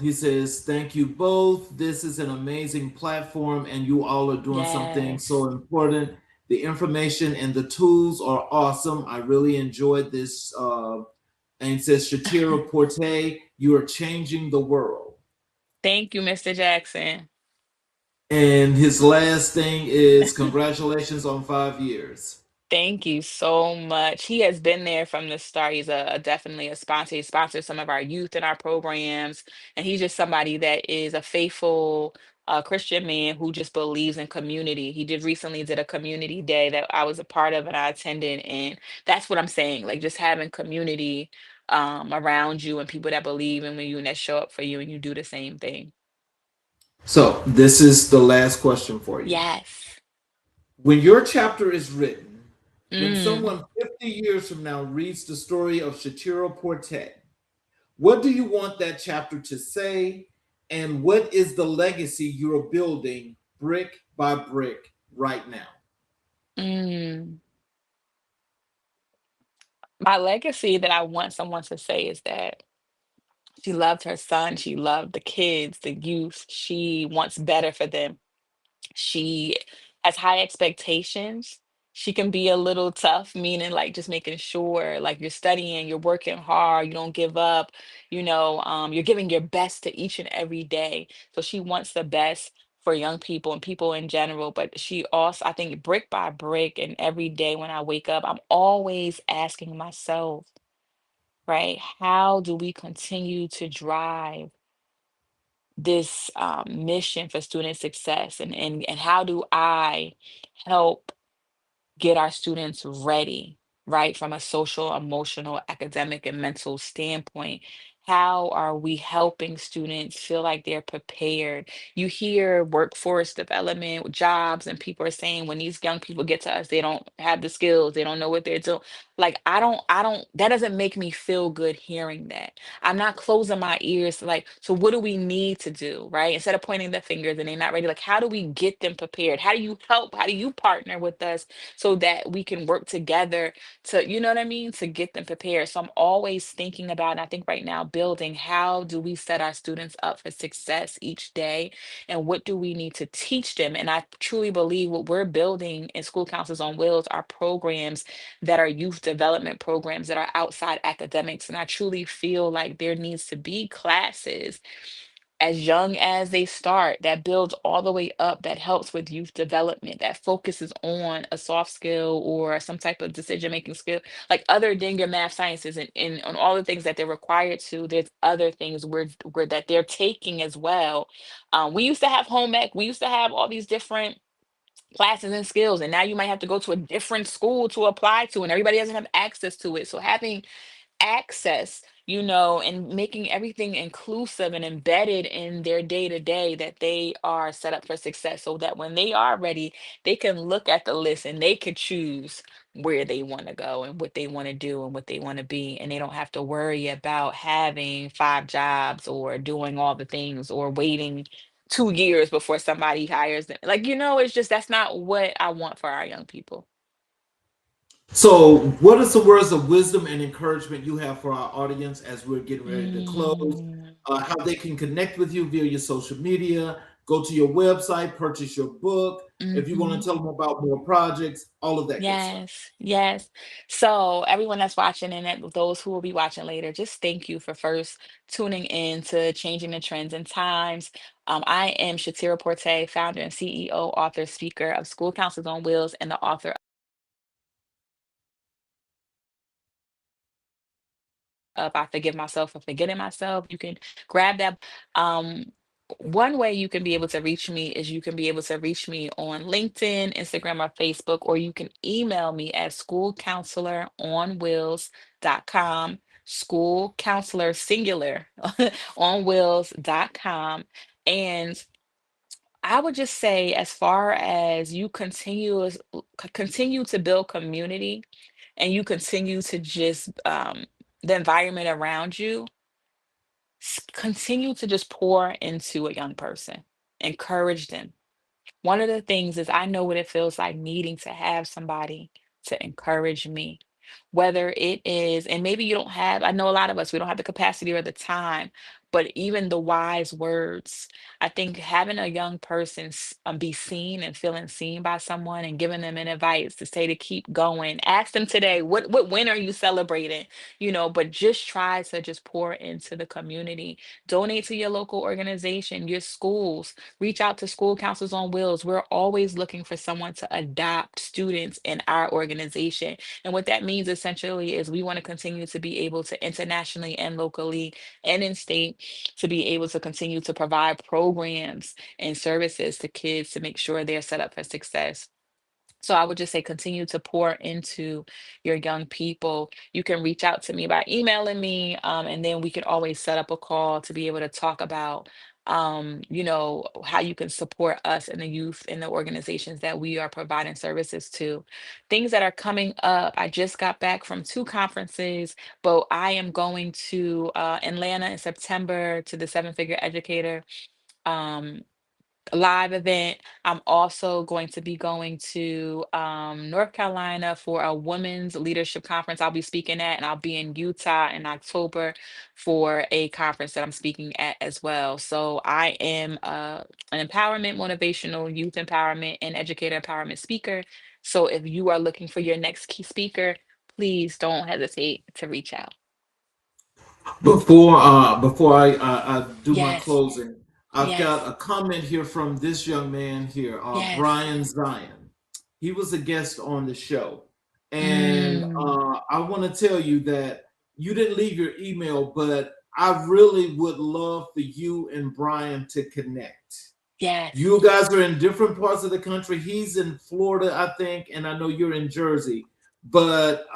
He says, "Thank you both. This is an amazing platform, and you all are doing something Yes. so important. The information and the tools are awesome. I really enjoyed this." And he says, "Shatiera Porte, you are changing the world." Thank you, Mr. Jackson. And his last thing is, "Congratulations on 5 years." Thank you so much. He has been there from the start. He's definitely a sponsor. He sponsors some of our youth in our programs, and he's just somebody that is a faithful Christian man who just believes in community. He did recently did a community day that I was a part of and I attended, and that's what I'm saying. Like, just having community around you and people that believe in you and that show up for you, and you do the same thing. So this is the last question for you. Yes. When your chapter is written, when Mm. someone 50 years from now reads the story of Shatiera Porte, what do you want that chapter to say? And what is the legacy you're building brick by brick right now? Mm. My legacy that I want someone to say is that she loved her son, she loved the kids, the youth, she wants better for them. She has high expectations. She can be a little tough, meaning like just making sure like you're studying, you're working hard, you don't give up, you're giving your best to each and every day. So she wants the best for young people and people in general. But she also, I think, brick by brick, and every day when I wake up, I'm always asking myself, right? How do we continue to drive this mission for student success? And how do I help get our students ready, right? From a social, emotional, academic, and mental standpoint. How are we helping students feel like they're prepared? You hear workforce development, jobs, and people are saying when these young people get to us, they don't have the skills, they don't know what they're doing. Like, that doesn't make me feel good hearing that. I'm not closing my ears to, like, so what do we need to do, right? Instead of pointing the fingers and they're not ready, like, how do we get them prepared? How do you help? How do you partner with us so that we can work together to, you know what I mean, to get them prepared? So I'm always thinking about, and I think right now, building how do we set our students up for success each day, and what do we need to teach them? And I truly believe what we're building in School Counselors on Wheels are programs that are youth development programs that are outside academics. And I truly feel like there needs to be classes as young as they start, that builds all the way up, that helps with youth development, that focuses on a soft skill or some type of decision making skill, like other than your math sciences and on all the things that they're required to, there's other things where that they're taking as well. We used to have home ec, we used to have all these different classes and skills, and now you might have to go to a different school to apply to, and everybody doesn't have access to it. So having access, and making everything inclusive and embedded in their day to day, that they are set up for success, so that when they are ready, they can look at the list and they could choose where they want to go and what they want to do and what they want to be. And they don't have to worry about having five jobs or doing all the things or waiting 2 years before somebody hires them. Like, it's just that's not what I want for our young people. So, what are some words of wisdom and encouragement you have for our audience as we're getting ready to close? Mm, How they can connect with you via your social media, go to your website, purchase your book. If you want mhm. to tell them about more projects, all of that good stuff. Yes, yes. So everyone that's watching and those who will be watching later, just thank you for first tuning in to Changing the Trends and Times. I am Shatira Porte, founder and CEO, author, speaker of School Counselors on Wheels, and the author of I Forgive Myself for Forgetting Myself. You can grab that. Um, One way you can be able to reach me is you can be able to reach me on LinkedIn, Instagram, or Facebook, or you can email me at schoolcounselor.onwheels.com, school counselor singular onwheels.com. And I would just say, as far as you continue to build community, and you continue to just the environment around you, continue to just pour into a young person, encourage them. One of the things is, I know what it feels like needing to have somebody to encourage me. Whether it is, and maybe you don't have, I know a lot of us, we don't have the capacity or the time, but even the wise words. I think having a young person be seen and feeling seen by someone and giving them an advice to say to keep going. Ask them today, what win are you celebrating? But just try to just pour into the community. Donate to your local organization, your schools. Reach out to School Counselors on Wheels. We're always looking for someone to adopt students in our organization. And what that means essentially is we want to continue to be able to internationally and locally and in state to be able to continue to provide programs and services to kids to make sure they're set up for success. So I would just say continue to pour into your young people. You can reach out to me by emailing me, and then we could always set up a call to be able to talk about, how you can support us and the youth and the organizations that we are providing services to. Things that are coming up. I just got back from two conferences, but I am going to Atlanta in September to the Seven Figure Educator. Um, Live event. I'm also going to be going to North Carolina for a women's leadership conference I'll be speaking at, and I'll be in Utah in October for a conference that I'm speaking at as well. So I am an empowerment, motivational, youth empowerment, and educator empowerment speaker. So if you are looking for your next key speaker, please don't hesitate to reach out. Before I do my Yes, closing, I've got yes, a comment here from this young man here, yes. Brian Zion. He was a guest on the show, and Mm, I want to tell you that you didn't leave your email, but I really would love for you and Brian to connect. yes, You guys are in different parts of the country. He's in Florida, I think, and I know you're in Jersey. But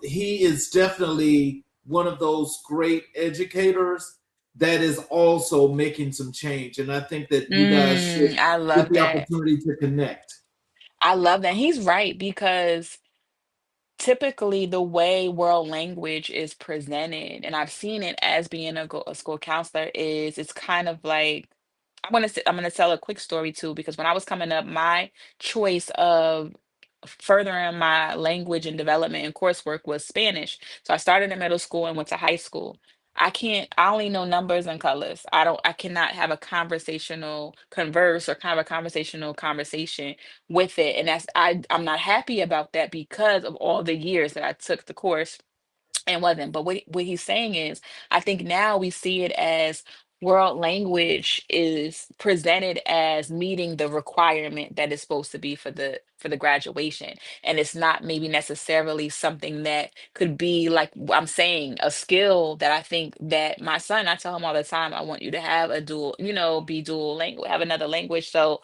he is definitely one of those great educators that is also making some change. And I think that you guys should I get love the that. opportunity to connect. I love that. He's right, because typically the way world language is presented, and I've seen it as being a school counselor, is it's kind of like, I'm gonna tell a quick story too, because when I was coming up, my choice of furthering my language and development and coursework was Spanish. So I started in middle school and went to high school. I only know numbers and colors. I cannot have a conversational converse or kind of a conversational conversation with it. And I'm not happy about that because of all the years that I took the course and wasn't. But what he's saying is, I think now we see it as world language is presented as meeting the requirement that is supposed to be for the graduation, and it's not maybe necessarily something that could be, like I'm saying, a skill that I think that my son, I tell him all the time, I want you to have a dual, be dual language, have another language. So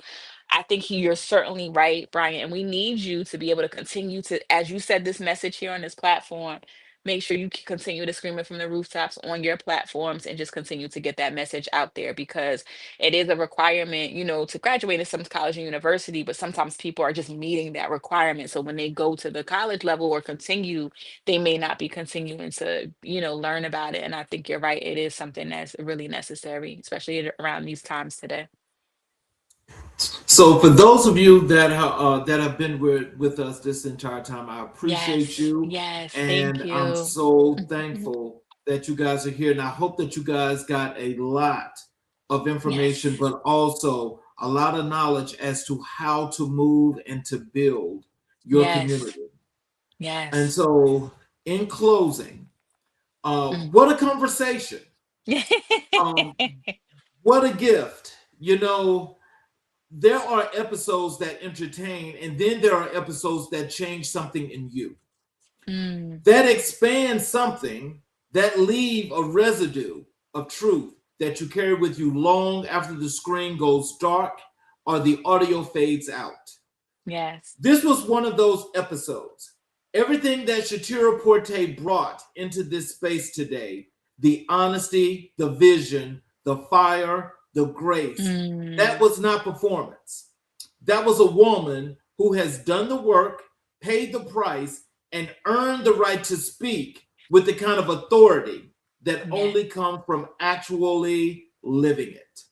I think you're certainly right, Brian, and we need you to be able to continue to, as you said, this message here on this platform. Make sure you continue to scream it from the rooftops on your platforms and just continue to get that message out there, because it is a requirement, to graduate in some college and university, but sometimes people are just meeting that requirement. So when they go to the college level or continue, they may not be continuing to, learn about it. And I think you're right. It is something that's really necessary, especially around these times today. So for those of you that have been with us this entire time, I appreciate Yes. you, Yes. Thank and I'm you. so thankful that you guys are here. And I hope that you guys got a lot of information, Yes. but also a lot of knowledge as to how to move and to build your Yes. community. And Yes. so, in closing, Mm. what a conversation! Um, what a gift! There are episodes that entertain, and then there are episodes that change something in you, Mm. that expand something, that leave a residue of truth that you carry with you long after the screen goes dark or the audio fades out. Yes. This was one of those episodes. Everything that Shatiera Porte'e brought into this space today, the honesty, the vision, the fire, the grace, that Mm. was not performance. That was a woman who has done the work, paid the price, and earned the right to speak with the kind of authority that Yes. only comes from actually living it.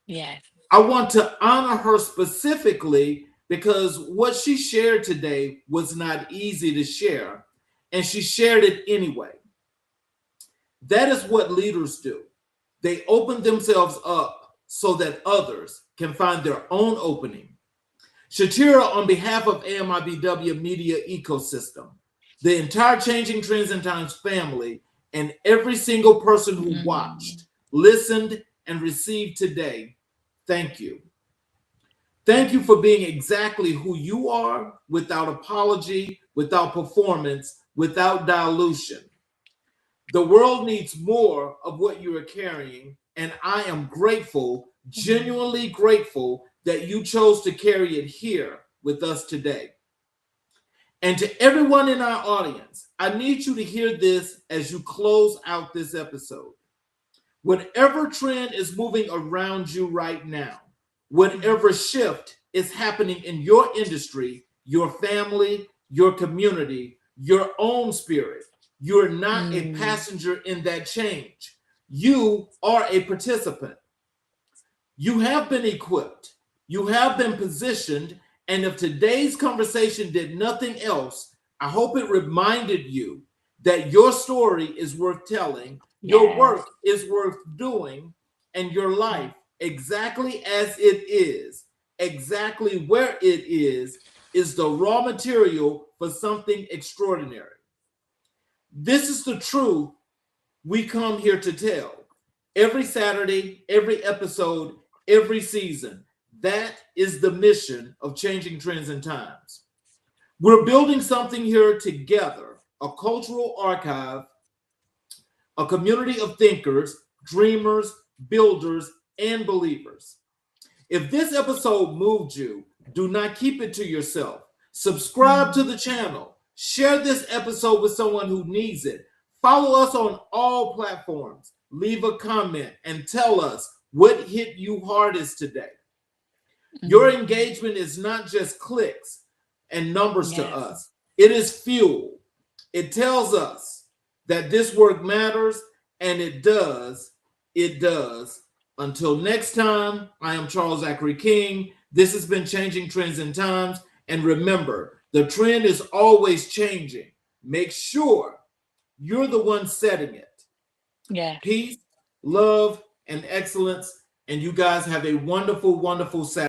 Yes. I want to honor her specifically because what she shared today was not easy to share, and she shared it anyway. That is what leaders do. They open themselves up so that others can find their own opening. Shatiera, on behalf of AMIBW Media Ecosystem, the entire Changing Trends and Times family, and every single person who Mm. watched, listened, and received today, thank you. Thank you for being exactly who you are, without apology, without performance, without dilution. The world needs more of what you are carrying, and I am grateful, Mm. genuinely grateful, that you chose to carry it here with us today. And to everyone in our audience, I need you to hear this as you close out this episode. Whatever trend is moving around you right now, Mm. whatever shift is happening in your industry, your family, your community, your own spirit, you're not a Mm. passenger in that change. You are a participant. You have been equipped, you have been positioned, and if today's conversation did nothing else, I hope it reminded you that your story is worth telling, your Yes. work is worth doing, and your Mm. life, exactly as it is, exactly where it is the raw material for something extraordinary. This is the truth we come here to tell. Every Saturday, every episode, every season. That is the mission of Changing Trends and Times. We're building something here together, a cultural archive, a community of thinkers, dreamers, builders, and believers. If this episode moved you, do not keep it to yourself. Subscribe to Mm. the channel. Share this episode with someone who needs it. Follow us on all platforms. Leave a comment and tell us what hit you hardest today. Your Mm. engagement is not just clicks and numbers to Yes. us, it is fuel. It tells us that this work matters, and it does. It does. Until next time, I am Charles Zachary King. This has been Changing Trends and Times. And remember, the trend is always changing. Make sure you're the one setting it. Yes. Peace, love, and excellence. And you guys have a wonderful, wonderful Saturday.